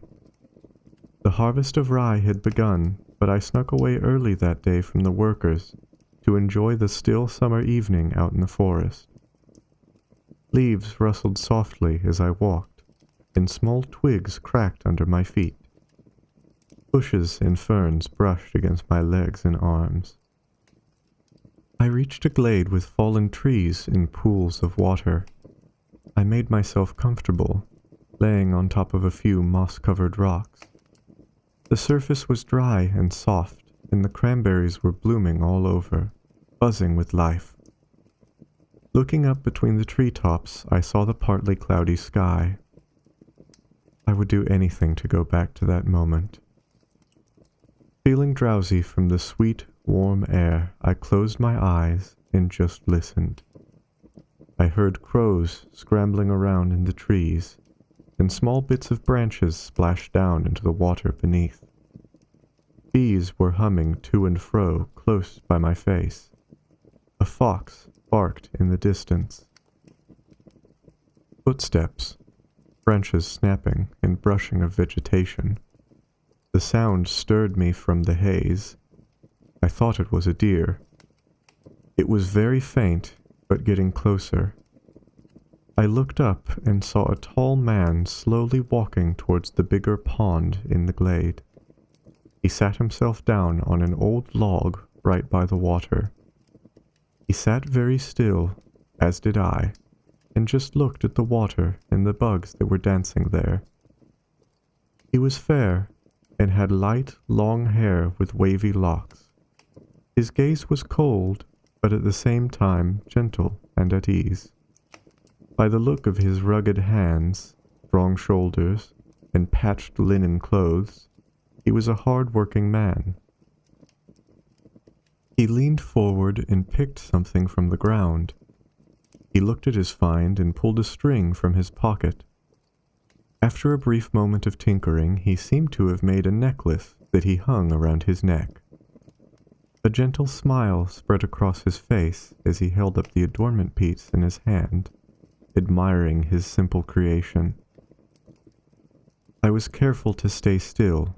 The harvest of rye had begun, but I snuck away early that day from the workers to enjoy the still summer evening out in the forest. Leaves rustled softly as I walked, and small twigs cracked under my feet. Bushes and ferns brushed against my legs and arms. I reached a glade with fallen trees and pools of water. I made myself comfortable, laying on top of a few moss-covered rocks. The surface was dry and soft, and the cranberries were blooming all over, buzzing with life. Looking up between the treetops, I saw the partly cloudy sky. I would do anything to go back to that moment. Feeling drowsy from the sweet, warm air, I closed my eyes and just listened. I heard crows scrambling around in the trees, and small bits of branches splashed down into the water beneath. Bees were humming to and fro close by my face. A fox barked in the distance. Footsteps, branches snapping and brushing of vegetation. The sound stirred me from the haze. I thought it was a deer. It was very faint, but getting closer. I looked up and saw a tall man slowly walking towards the bigger pond in the glade. He sat himself down on an old log right by the water. He sat very still, as did I, and just looked at the water and the bugs that were dancing there. He was fair, and had light, long hair with wavy locks. His gaze was cold, but at the same time gentle and at ease. By the look of his rugged hands, strong shoulders, and patched linen clothes, he was a hard-working man. He leaned forward and picked something from the ground. He looked at his find and pulled a string from his pocket. After a brief moment of tinkering, he seemed to have made a necklace that he hung around his neck. A gentle smile spread across his face as he held up the adornment piece in his hand, admiring his simple creation. I was careful to stay still,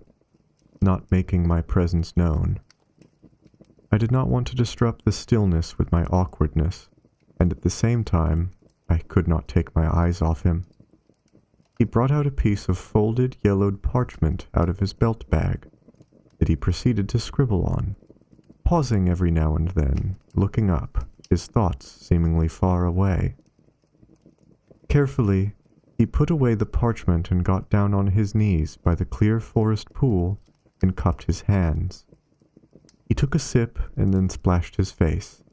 not making my presence known. I did not want to disrupt the stillness with my awkwardness, and at the same time, I could not take my eyes off him. He brought out a piece of folded, yellowed parchment out of his belt bag that he proceeded to scribble on, pausing every now and then, looking up, his thoughts seemingly far away. Carefully, he put away the parchment and got down on his knees by the clear forest pool and cupped his hands. He took a sip and then splashed his face,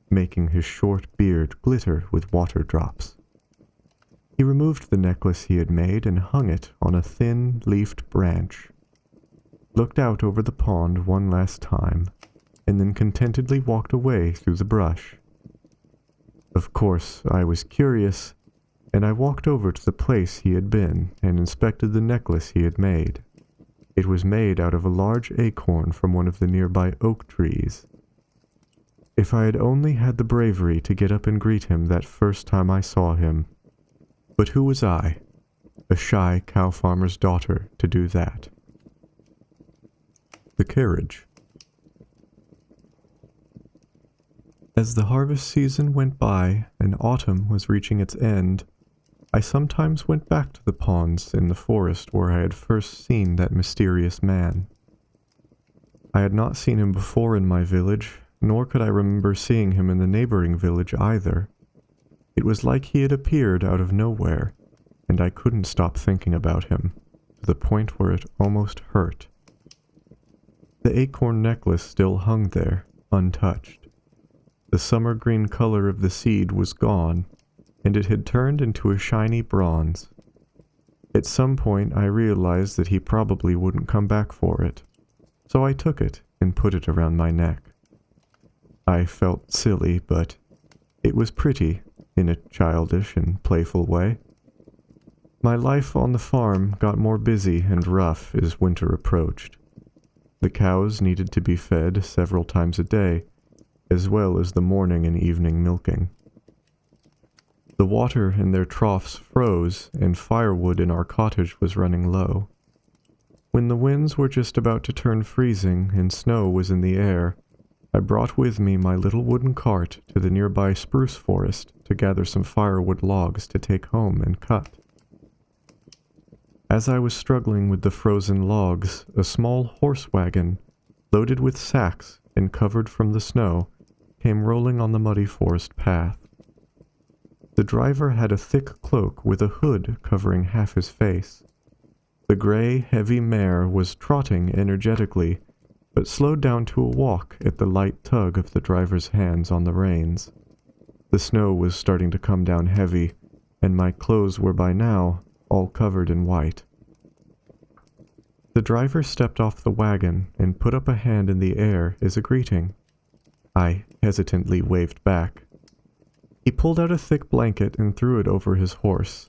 making his short beard glitter with water drops. He removed the necklace he had made and hung it on a thin, leafed branch, looked out over the pond one last time, and then contentedly walked away through the brush. Of course, I was curious, and I walked over to the place he had been and inspected the necklace he had made. It was made out of a large acorn from one of the nearby oak trees. If I had only had the bravery to get up and greet him that first time I saw him. But who was I, a shy cow farmer's daughter, to do that? The carriage. As the harvest season went by and autumn was reaching its end, I sometimes went back to the ponds in the forest where I had first seen that mysterious man. I had not seen him before in my village, nor could I remember seeing him in the neighboring village either. It was like he had appeared out of nowhere, and I couldn't stop thinking about him, to the point where it almost hurt. The acorn necklace still hung there, untouched. The summer green color of the seed was gone, and it had turned into a shiny bronze. At some point I realized that he probably wouldn't come back for it, so I took it and put it around my neck. I felt silly, but it was pretty, in a childish and playful way. My life on the farm got more busy and rough as winter approached. The cows needed to be fed several times a day, as well as the morning and evening milking. The water in their troughs froze, and firewood in our cottage was running low. When the winds were just about to turn freezing and snow was in the air, I brought with me my little wooden cart to the nearby spruce forest to gather some firewood logs to take home and cut. As I was struggling with the frozen logs, a small horse wagon, loaded with sacks and covered from the snow, came rolling on the muddy forest path. The driver had a thick cloak with a hood covering half his face. The gray, heavy mare was trotting energetically, but slowed down to a walk at the light tug of the driver's hands on the reins. The snow was starting to come down heavy, and my clothes were by now all covered in white. The driver stepped off the wagon and put up a hand in the air as a greeting. I hesitantly waved back. He pulled out a thick blanket and threw it over his horse.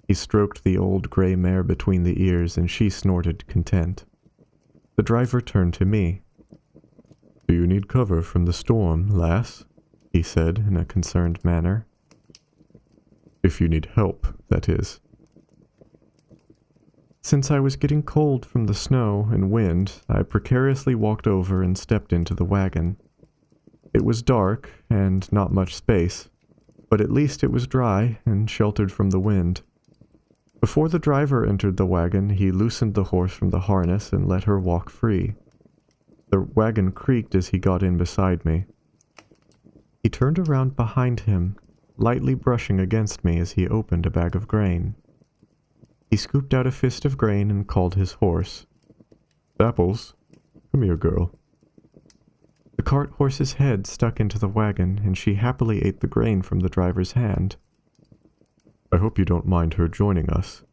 He stroked the old gray mare between the ears, and she snorted content. The driver turned to me. "Do you need cover from the storm, lass?" he said in a concerned manner. "If you need help, that is." Since I was getting cold from the snow and wind, I precariously walked over and stepped into the wagon. It was dark and not much space, but at least it was dry and sheltered from the wind. Before the driver entered the wagon, he loosened the horse from the harness and let her walk free. The wagon creaked as he got in beside me. He turned around behind him, lightly brushing against me as he opened a bag of grain. He scooped out a fist of grain and called his horse. "Apples, come here, girl." The cart horse's head stuck into the wagon, and she happily ate the grain from the driver's hand. "I hope you don't mind her joining us,"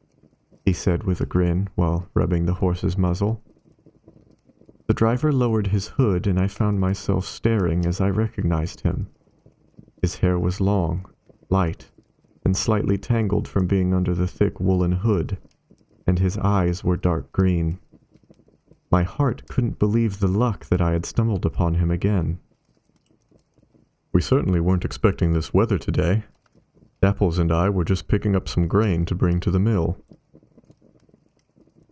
he said with a grin while rubbing the horse's muzzle. The driver lowered his hood, and I found myself staring as I recognized him. His hair was long, light, and slightly tangled from being under the thick woolen hood, and his eyes were dark green. My heart couldn't believe the luck that I had stumbled upon him again. "We certainly weren't expecting this weather today. Apples and I were just picking up some grain to bring to the mill."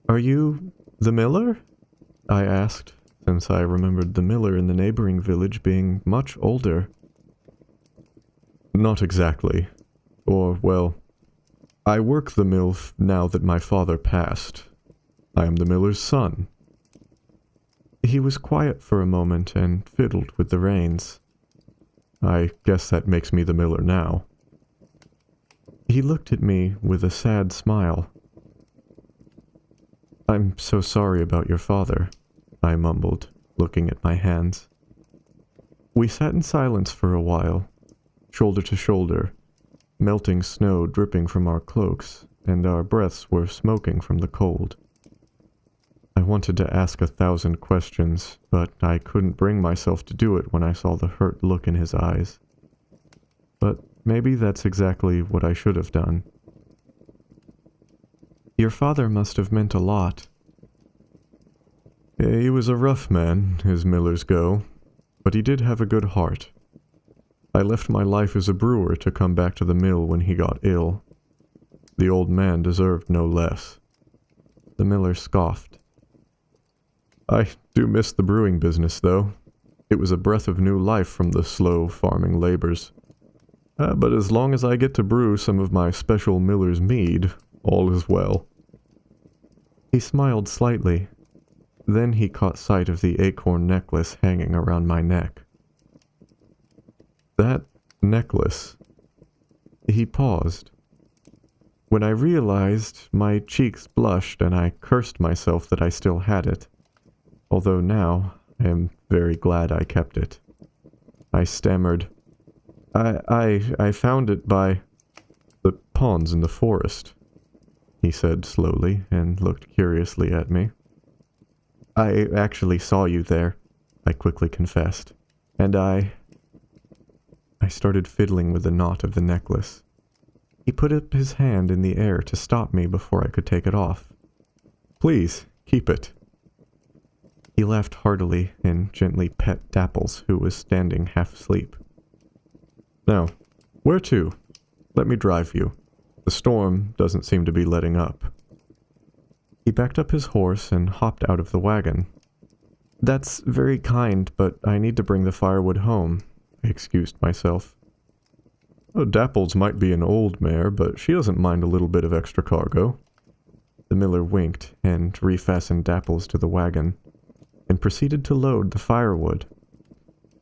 "Are you the miller?" I asked, since I remembered the miller in the neighboring village being much older. "Not exactly. Or, well, I work the mill now that my father passed. I am the miller's son." He was quiet for a moment and fiddled with the reins. "I guess that makes me the miller now." He looked at me with a sad smile. "I'm so sorry about your father," I mumbled, looking at my hands. We sat in silence for a while, shoulder to shoulder, melting snow dripping from our cloaks, and our breaths were smoking from the cold. I wanted to ask 1,000 questions, but I couldn't bring myself to do it when I saw the hurt look in his eyes. But maybe that's exactly what I should have done. "Your father must have meant a lot." "He was a rough man, as millers go, but he did have a good heart. I left my life as a brewer to come back to the mill when he got ill. The old man deserved no less." The miller scoffed. "I do miss the brewing business, though. It was a breath of new life from the slow farming labors. But as long as I get to brew some of my special miller's mead, all is well." He smiled slightly. Then he caught sight of the acorn necklace hanging around my neck. "That necklace..." He paused. When I realized, my cheeks blushed and I cursed myself that I still had it. Although now, I am very glad I kept it. I stammered, I found it by the ponds in the forest," he said slowly and looked curiously at me. "I actually saw you there," I quickly confessed, and I started fiddling with the knot of the necklace. He put up his hand in the air to stop me before I could take it off. "Please, keep it." He laughed heartily and gently pet Dapples, who was standing half asleep. "Now, where to? Let me drive you. The storm doesn't seem to be letting up." He backed up his horse and hopped out of the wagon. "That's very kind, but I need to bring the firewood home," I excused myself. "Dapples might be an old mare, but she doesn't mind a little bit of extra cargo." The miller winked and refastened Dapples to the wagon, and proceeded to load the firewood.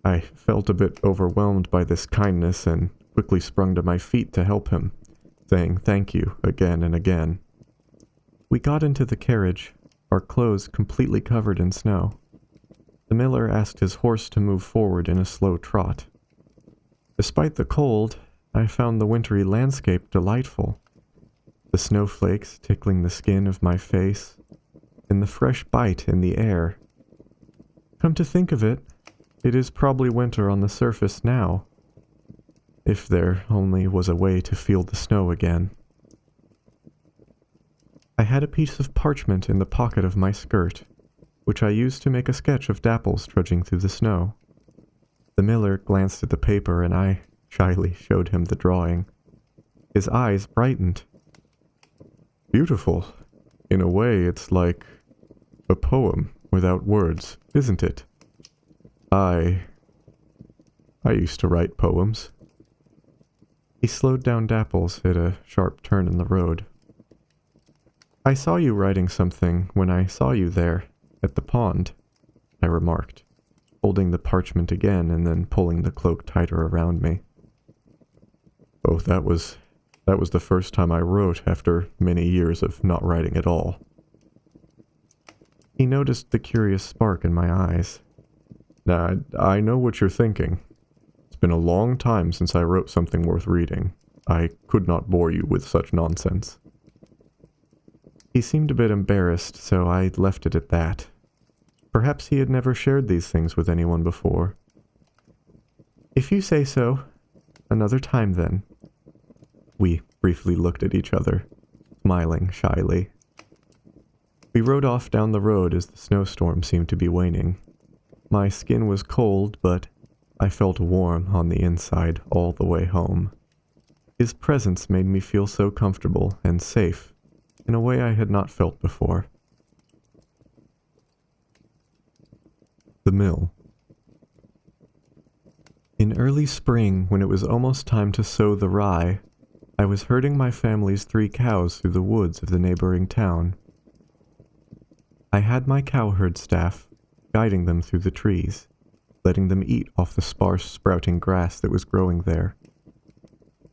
I felt a bit overwhelmed by this kindness and quickly sprung to my feet to help him, saying thank you again and again. We got into the carriage, our clothes completely covered in snow. The miller asked his horse to move forward in a slow trot. Despite the cold, I found the wintry landscape delightful. The snowflakes tickling the skin of my face, and the fresh bite in the air. Come to think of it, it is probably winter on the surface now. If there only was a way to feel the snow again. I had a piece of parchment in the pocket of my skirt, which I used to make a sketch of Dapples trudging through the snow. The miller glanced at the paper and I shyly showed him the drawing. His eyes brightened. "Beautiful. In a way, it's like a poem without words, isn't it? I used to write poems." He slowed down Dapples at a sharp turn in the road. "I saw you writing something when I saw you there, at the pond," I remarked, holding the parchment again and then pulling the cloak tighter around me. "Oh, that was the first time I wrote after many years of not writing at all." He noticed the curious spark in my eyes. I know what you're thinking. It's been a long time since I wrote something worth reading. I could not bore you with such nonsense." He seemed a bit embarrassed, so I left it at that. Perhaps he had never shared these things with anyone before. "If you say so, another time then." We briefly looked at each other, smiling shyly. We rode off down the road as the snowstorm seemed to be waning. My skin was cold, but I felt warm on the inside all the way home. His presence made me feel so comfortable and safe in a way I had not felt before. The mill. In early spring, when it was almost time to sow the rye, I was herding my family's 3 cows through the woods of the neighboring town. I had my cowherd staff, guiding them through the trees, letting them eat off the sparse sprouting grass that was growing there.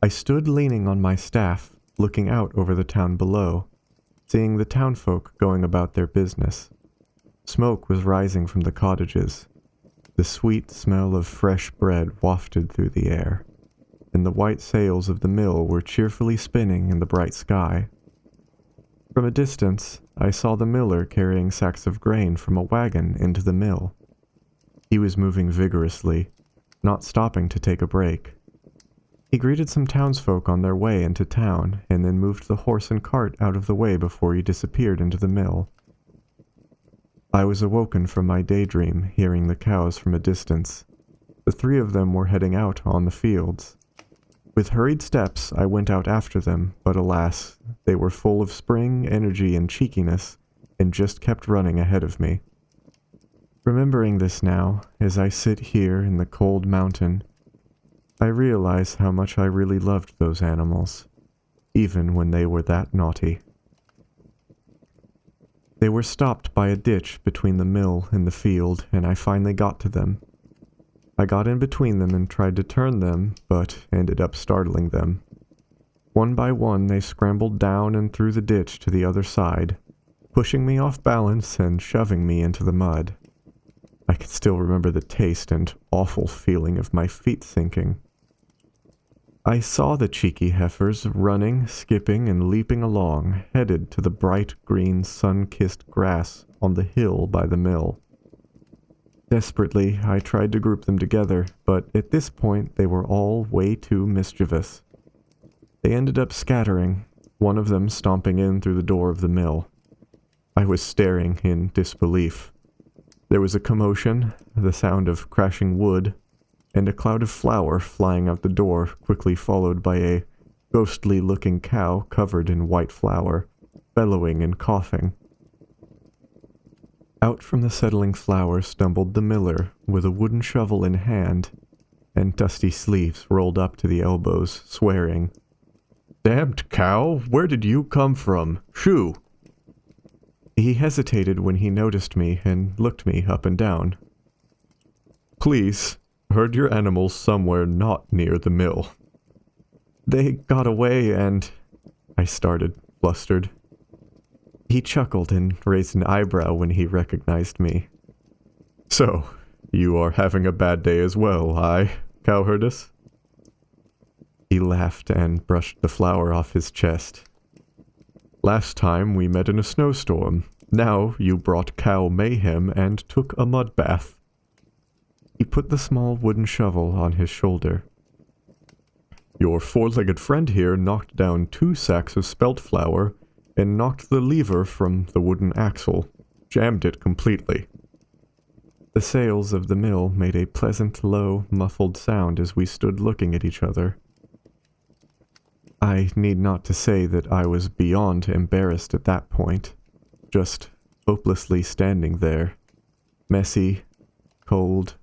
I stood leaning on my staff, looking out over the town below, seeing the townfolk going about their business. Smoke was rising from the cottages. The sweet smell of fresh bread wafted through the air, and the white sails of the mill were cheerfully spinning in the bright sky. From a distance, I saw the miller carrying sacks of grain from a wagon into the mill. He was moving vigorously, not stopping to take a break. He greeted some townsfolk on their way into town, and then moved the horse and cart out of the way before he disappeared into the mill. I was awoken from my daydream, hearing the cows from a distance. The 3 of them were heading out on the fields. With hurried steps, I went out after them, but alas, they were full of spring, energy, and cheekiness, and just kept running ahead of me. Remembering this now, as I sit here in the cold mountain, I realize how much I really loved those animals, even when they were that naughty. They were stopped by a ditch between the mill and the field, and I finally got to them. I got in between them and tried to turn them, but ended up startling them. One by one, they scrambled down and through the ditch to the other side, pushing me off balance and shoving me into the mud. I can still remember the taste and awful feeling of my feet sinking. I saw the cheeky heifers running, skipping, and leaping along, headed to the bright green sun-kissed grass on the hill by the mill. Desperately, I tried to group them together, but at this point they were all way too mischievous. They ended up scattering, one of them stomping in through the door of the mill. I was staring in disbelief. There was a commotion, the sound of crashing wood, and a cloud of flour flying out the door, quickly followed by a ghostly-looking cow covered in white flour, bellowing and coughing. Out from the settling flour stumbled the miller with a wooden shovel in hand and dusty sleeves rolled up to the elbows, swearing, "Damned cow, where did you come from? Shoo!" He hesitated when he noticed me and looked me up and down. "Please, herd your animals somewhere not near the mill." "They got away and—" I started, flustered. He chuckled and raised an eyebrow when he recognized me. "So, you are having a bad day as well, cowherdess?" He laughed and brushed the flour off his chest. "Last time we met in a snowstorm. Now you brought cow mayhem and took a mud bath." He put the small wooden shovel on his shoulder. "Your four-legged friend here knocked down 2 sacks of spelt flour and knocked the lever from the wooden axle, jammed it completely." The sails of the mill made a pleasant, low, muffled sound as we stood looking at each other. I need not to say that I was beyond embarrassed at that point, just hopelessly standing there, messy, cold,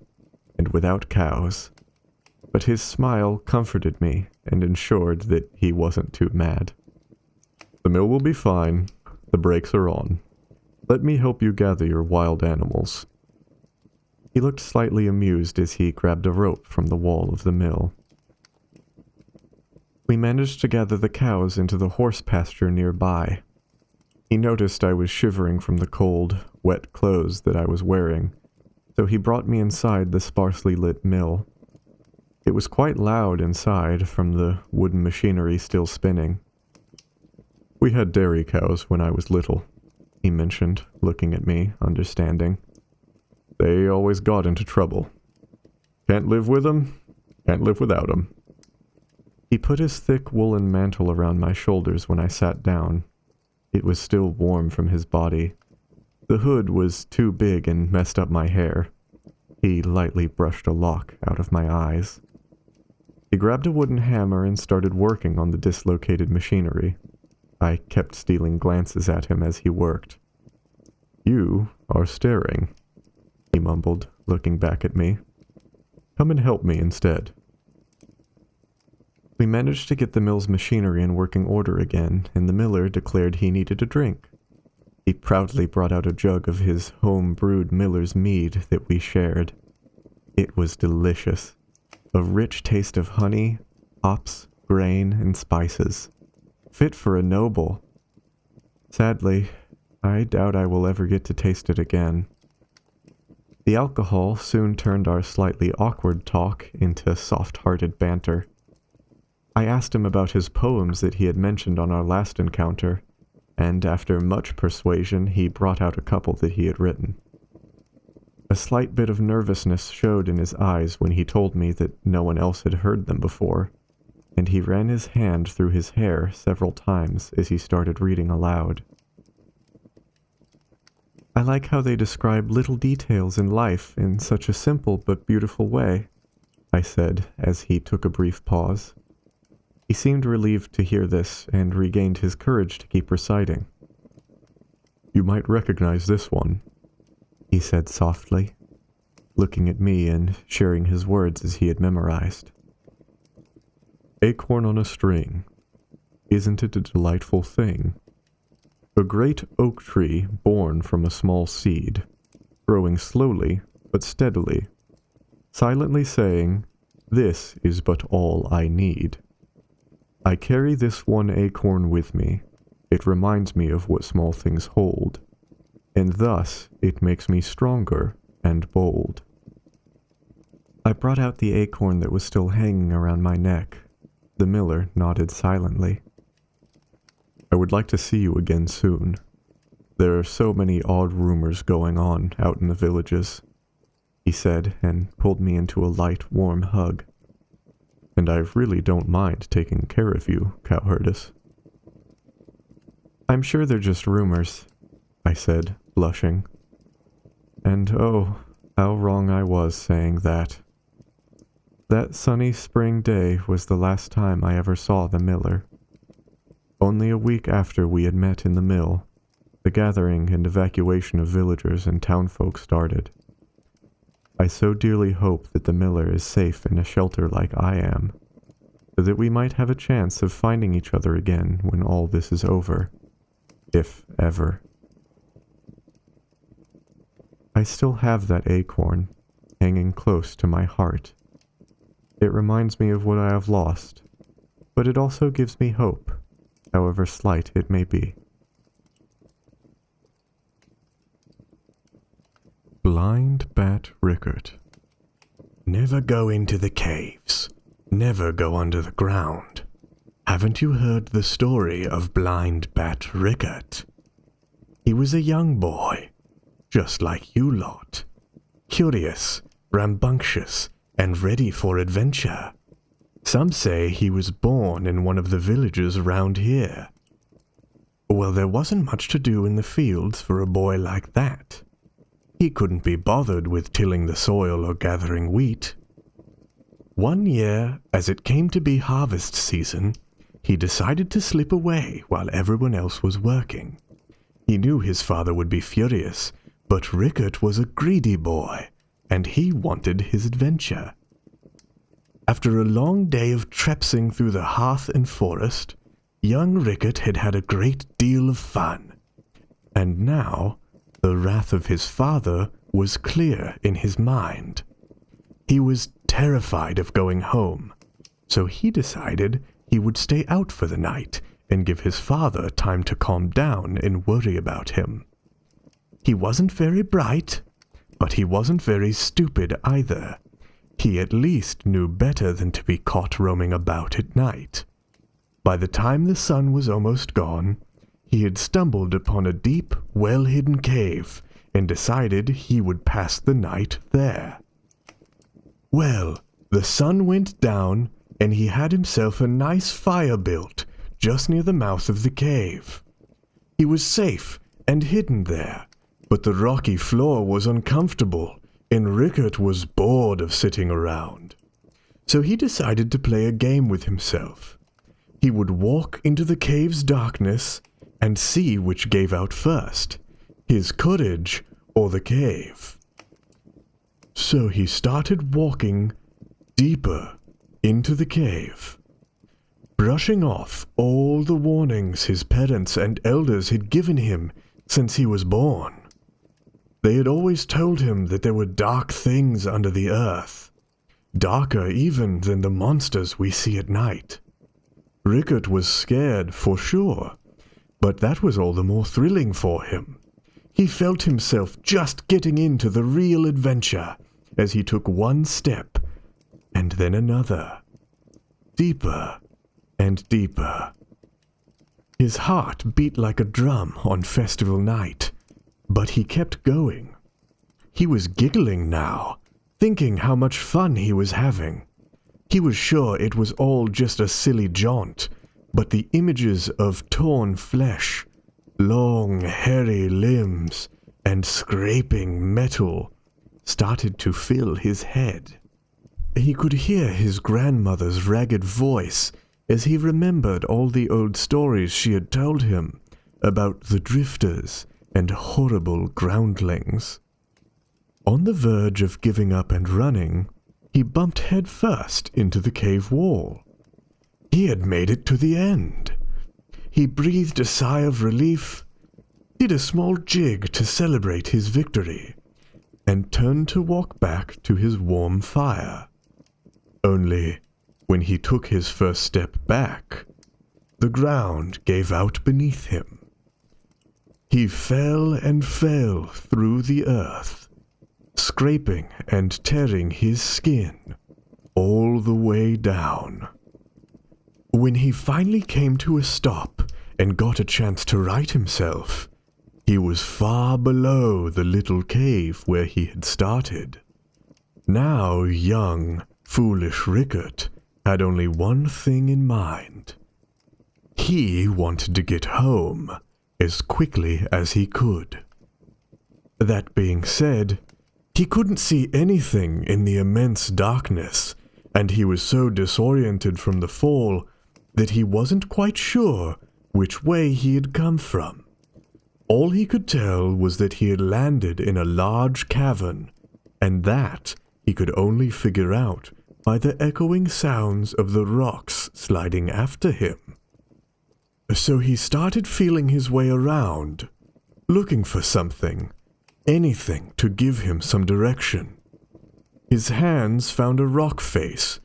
and without cows. But his smile comforted me and ensured that he wasn't too mad. "The mill will be fine. The brakes are on. Let me help you gather your wild animals." He looked slightly amused as he grabbed a rope from the wall of the mill. We managed to gather the cows into the horse pasture nearby. He noticed I was shivering from the cold, wet clothes that I was wearing, so he brought me inside the sparsely lit mill. It was quite loud inside from the wooden machinery still spinning. "We had dairy cows when I was little," he mentioned, looking at me, understanding. "They always got into trouble. Can't live with 'em, can't live without 'em." He put his thick woolen mantle around my shoulders when I sat down. It was still warm from his body. The hood was too big and messed up my hair. He lightly brushed a lock out of my eyes. He grabbed a wooden hammer and started working on the dislocated machinery. I kept stealing glances at him as he worked. "You are staring," he mumbled, looking back at me. "Come and help me instead." We managed to get the mill's machinery in working order again, and the miller declared he needed a drink. He proudly brought out a jug of his home-brewed miller's mead that we shared. It was delicious. A rich taste of honey, hops, grain, and spices. Fit for a noble. Sadly, I doubt I will ever get to taste it again. The alcohol soon turned our slightly awkward talk into soft-hearted banter. I asked him about his poems that he had mentioned on our last encounter, and after much persuasion he brought out a couple that he had written. A slight bit of nervousness showed in his eyes when he told me that no one else had heard them before, and he ran his hand through his hair several times as he started reading aloud. "I like how they describe little details in life in such a simple but beautiful way," I said as he took a brief pause. He seemed relieved to hear this and regained his courage to keep reciting. "You might recognize this one," he said softly, looking at me and sharing his words as he had memorized. "Acorn on a string, isn't it a delightful thing? A great oak tree born from a small seed, growing slowly but steadily, silently saying, 'This is but all I need.' I carry this one acorn with me. It reminds me of what small things hold, and thus it makes me stronger and bold." I brought out the acorn that was still hanging around my neck. The miller nodded silently. "I would like to see you again soon. There are so many odd rumors going on out in the villages," he said, and pulled me into a light, warm hug. "And I really don't mind taking care of you, cowherdess." "I'm sure they're just rumors," I said, blushing. And oh, how wrong I was saying that. That sunny spring day was the last time I ever saw the miller. Only a week after we had met in the mill, the gathering and evacuation of villagers and townfolk started. I so dearly hope that the miller is safe in a shelter like I am, so that we might have a chance of finding each other again when all this is over, if ever. I still have that acorn, hanging close to my heart. It reminds me of what I have lost, but it also gives me hope, however slight it may be. Blind Bat Rickhart. Never go into the caves. Never go under the ground. Haven't you heard the story of Blind Bat Rickhart? He was a young boy, just like you lot. Curious, rambunctious, and ready for adventure. Some say he was born in one of the villages round here. Well, there wasn't much to do in the fields for a boy like that. He couldn't be bothered with tilling the soil or gathering wheat. One year, as it came to be harvest season, he decided to slip away while everyone else was working. He knew his father would be furious, but Rickhart was a greedy boy, and he wanted his adventure. After a long day of trapsing through the heath and forest, young Rickhart had had a great deal of fun. And now, the wrath of his father was clear in his mind. He was terrified of going home, so he decided he would stay out for the night and give his father time to calm down and worry about him. He wasn't very bright, but he wasn't very stupid either. He at least knew better than to be caught roaming about at night. By the time the sun was almost gone, he had stumbled upon a deep, well-hidden cave and decided he would pass the night there. Well, the sun went down and he had himself a nice fire built just near the mouth of the cave. He was safe and hidden there, but the rocky floor was uncomfortable and Rickhart was bored of sitting around. So he decided to play a game with himself. He would walk into the cave's darkness and see which gave out first, his courage or the cave. So he started walking deeper into the cave, brushing off all the warnings his parents and elders had given him since he was born. They had always told him that there were dark things under the earth, darker even than the monsters we see at night. Rickhart was scared for sure, but that was all the more thrilling for him. He felt himself just getting into the real adventure as he took one step and then another, deeper and deeper. His heart beat like a drum on festival night, but he kept going. He was giggling now, thinking how much fun he was having. He was sure it was all just a silly jaunt, but the images of torn flesh, long, hairy limbs, and scraping metal started to fill his head. He could hear his grandmother's ragged voice as he remembered all the old stories she had told him about the drifters and horrible groundlings. On the verge of giving up and running, he bumped head first into the cave wall. He had made it to the end. He breathed a sigh of relief, did a small jig to celebrate his victory, and turned to walk back to his warm fire. Only, when he took his first step back, the ground gave out beneath him. He fell and fell through the earth, scraping and tearing his skin all the way down. When he finally came to a stop and got a chance to right himself, he was far below the little cave where he had started. Now young, foolish Rickhart had only one thing in mind. He wanted to get home as quickly as he could. That being said, he couldn't see anything in the immense darkness, and he was so disoriented from the fall that he wasn't quite sure which way he had come from. All he could tell was that he had landed in a large cavern, and that he could only figure out by the echoing sounds of the rocks sliding after him. So he started feeling his way around, looking for something, anything to give him some direction. His hands found a rock face,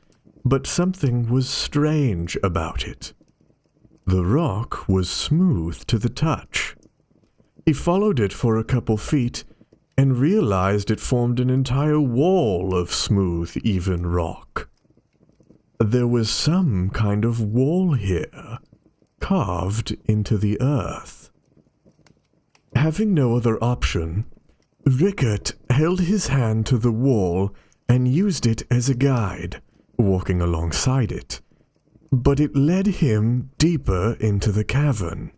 but something was strange about it. The rock was smooth to the touch. He followed it for a couple feet and realized it formed an entire wall of smooth, even rock. There was some kind of wall here, carved into the earth. Having no other option, Rickhart held his hand to the wall and used it as a guide, walking alongside it, but it led him deeper into the cavern.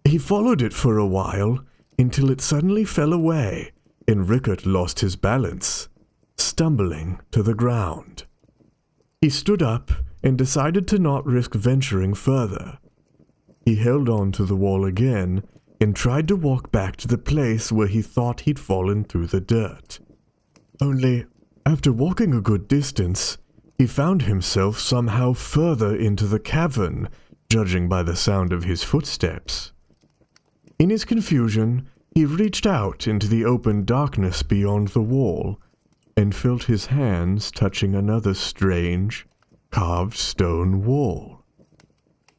He followed it for a while until it suddenly fell away and Rickhart lost his balance, stumbling to the ground. He stood up and decided to not risk venturing further. He held on to the wall again and tried to walk back to the place where he thought he'd fallen through the dirt. Only, after walking a good distance, he found himself somehow further into the cavern, judging by the sound of his footsteps. In his confusion, he reached out into the open darkness beyond the wall and felt his hands touching another strange, carved stone wall.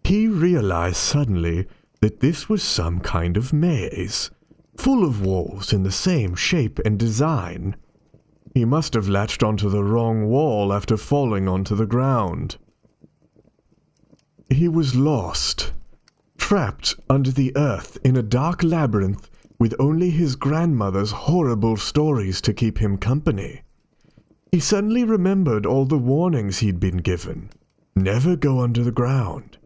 He realized suddenly that this was some kind of maze, full of walls in the same shape and design. He must have latched onto the wrong wall after falling onto the ground. He was lost, trapped under the earth in a dark labyrinth with only his grandmother's horrible stories to keep him company. He suddenly remembered all the warnings he'd been given. Never go under the ground.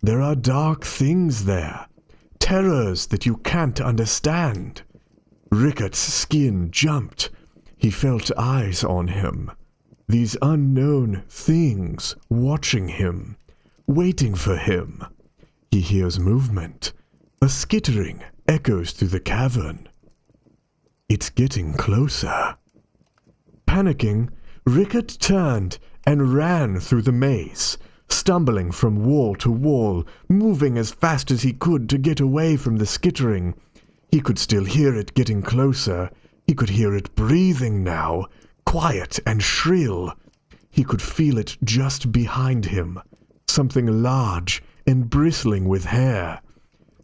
There are dark things there, terrors that you can't understand. Rickhart's skin jumped. He felt eyes on him. These unknown things watching him, waiting for him. He hears movement. A skittering echoes through the cavern. It's getting closer. Panicking, Rickhart turned and ran through the maze, stumbling from wall to wall, moving as fast as he could to get away from the skittering. He could still hear it getting closer. He could hear it breathing now, quiet and shrill. He could feel it just behind him, something large and bristling with hair.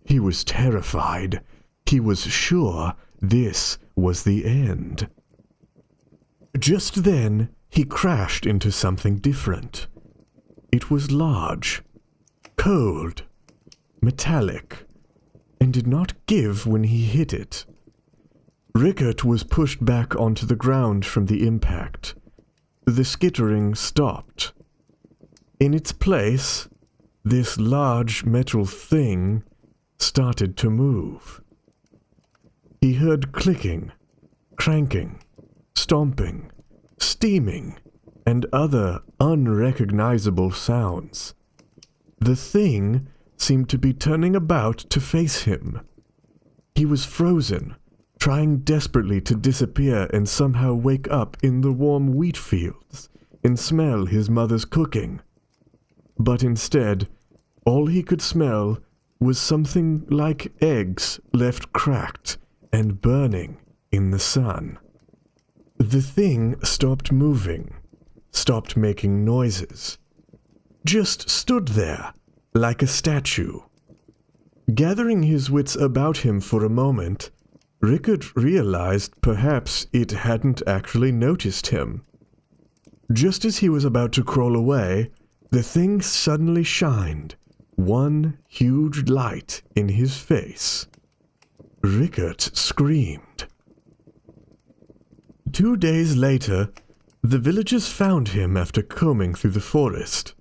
He was terrified. He was sure this was the end. Just then, he crashed into something different. It was large, cold, metallic, and did not give when he hit it. Rickhart was pushed back onto the ground from the impact. The skittering stopped. In its place, this large metal thing started to move. He heard clicking, cranking, stomping, steaming, and other unrecognizable sounds. The thing seemed to be turning about to face him. He was frozen, trying desperately to disappear and somehow wake up in the warm wheat fields and smell his mother's cooking. But instead, all he could smell was something like eggs left cracked and burning in the sun. The thing stopped moving, stopped making noises, just stood there like a statue. Gathering his wits about him for a moment, Rickhart realized perhaps it hadn't actually noticed him. Just as he was about to crawl away, the thing suddenly shined, one huge light in his face. Rickhart screamed. 2 days later, the villagers found him after combing through the forest.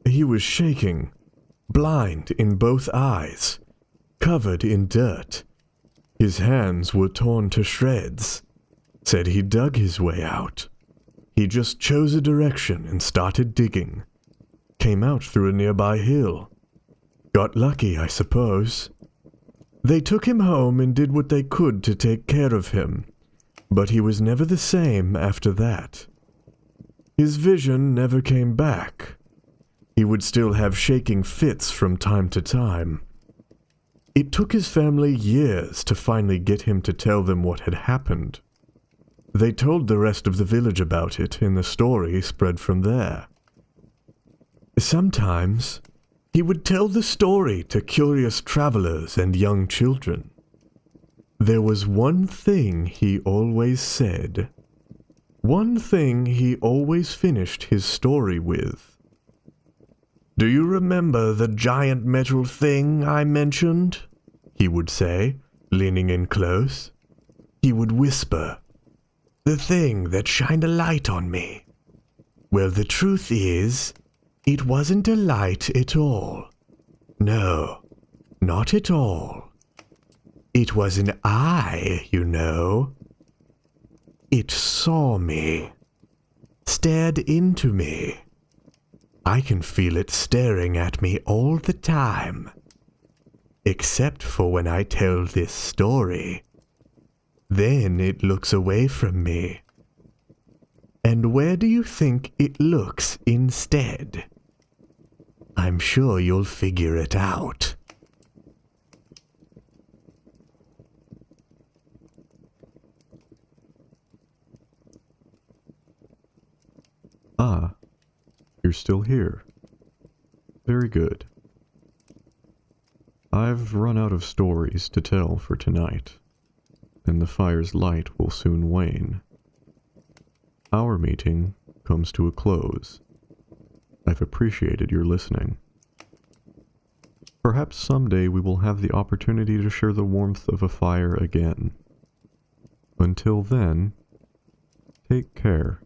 He was shaking, blind in both eyes, covered in dirt. His hands were torn to shreds. Said he dug his way out. He just chose a direction and started digging. Came out through a nearby hill. Got lucky, I suppose. They took him home and did what they could to take care of him, but he was never the same after that. His vision never came back. He would still have shaking fits from time to time. It took his family years to finally get him to tell them what had happened. They told the rest of the village about it, and the story spread from there. Sometimes, he would tell the story to curious travelers and young children. There was one thing he always said. One thing he always finished his story with. "Do you remember the giant metal thing I mentioned?" he would say, leaning in close. He would whisper, "The thing that shined a light on me." Well, the truth is, it wasn't a light at all. No, not at all. It was an eye, you know. It saw me, stared into me. I can feel it staring at me all the time. Except for when I tell this story. Then it looks away from me. And where do you think it looks instead? I'm sure you'll figure it out. Ah, you're still here. Very good. I've run out of stories to tell for tonight, and the fire's light will soon wane. Our meeting comes to a close. I've appreciated your listening. Perhaps someday we will have the opportunity to share the warmth of a fire again. Until then, take care.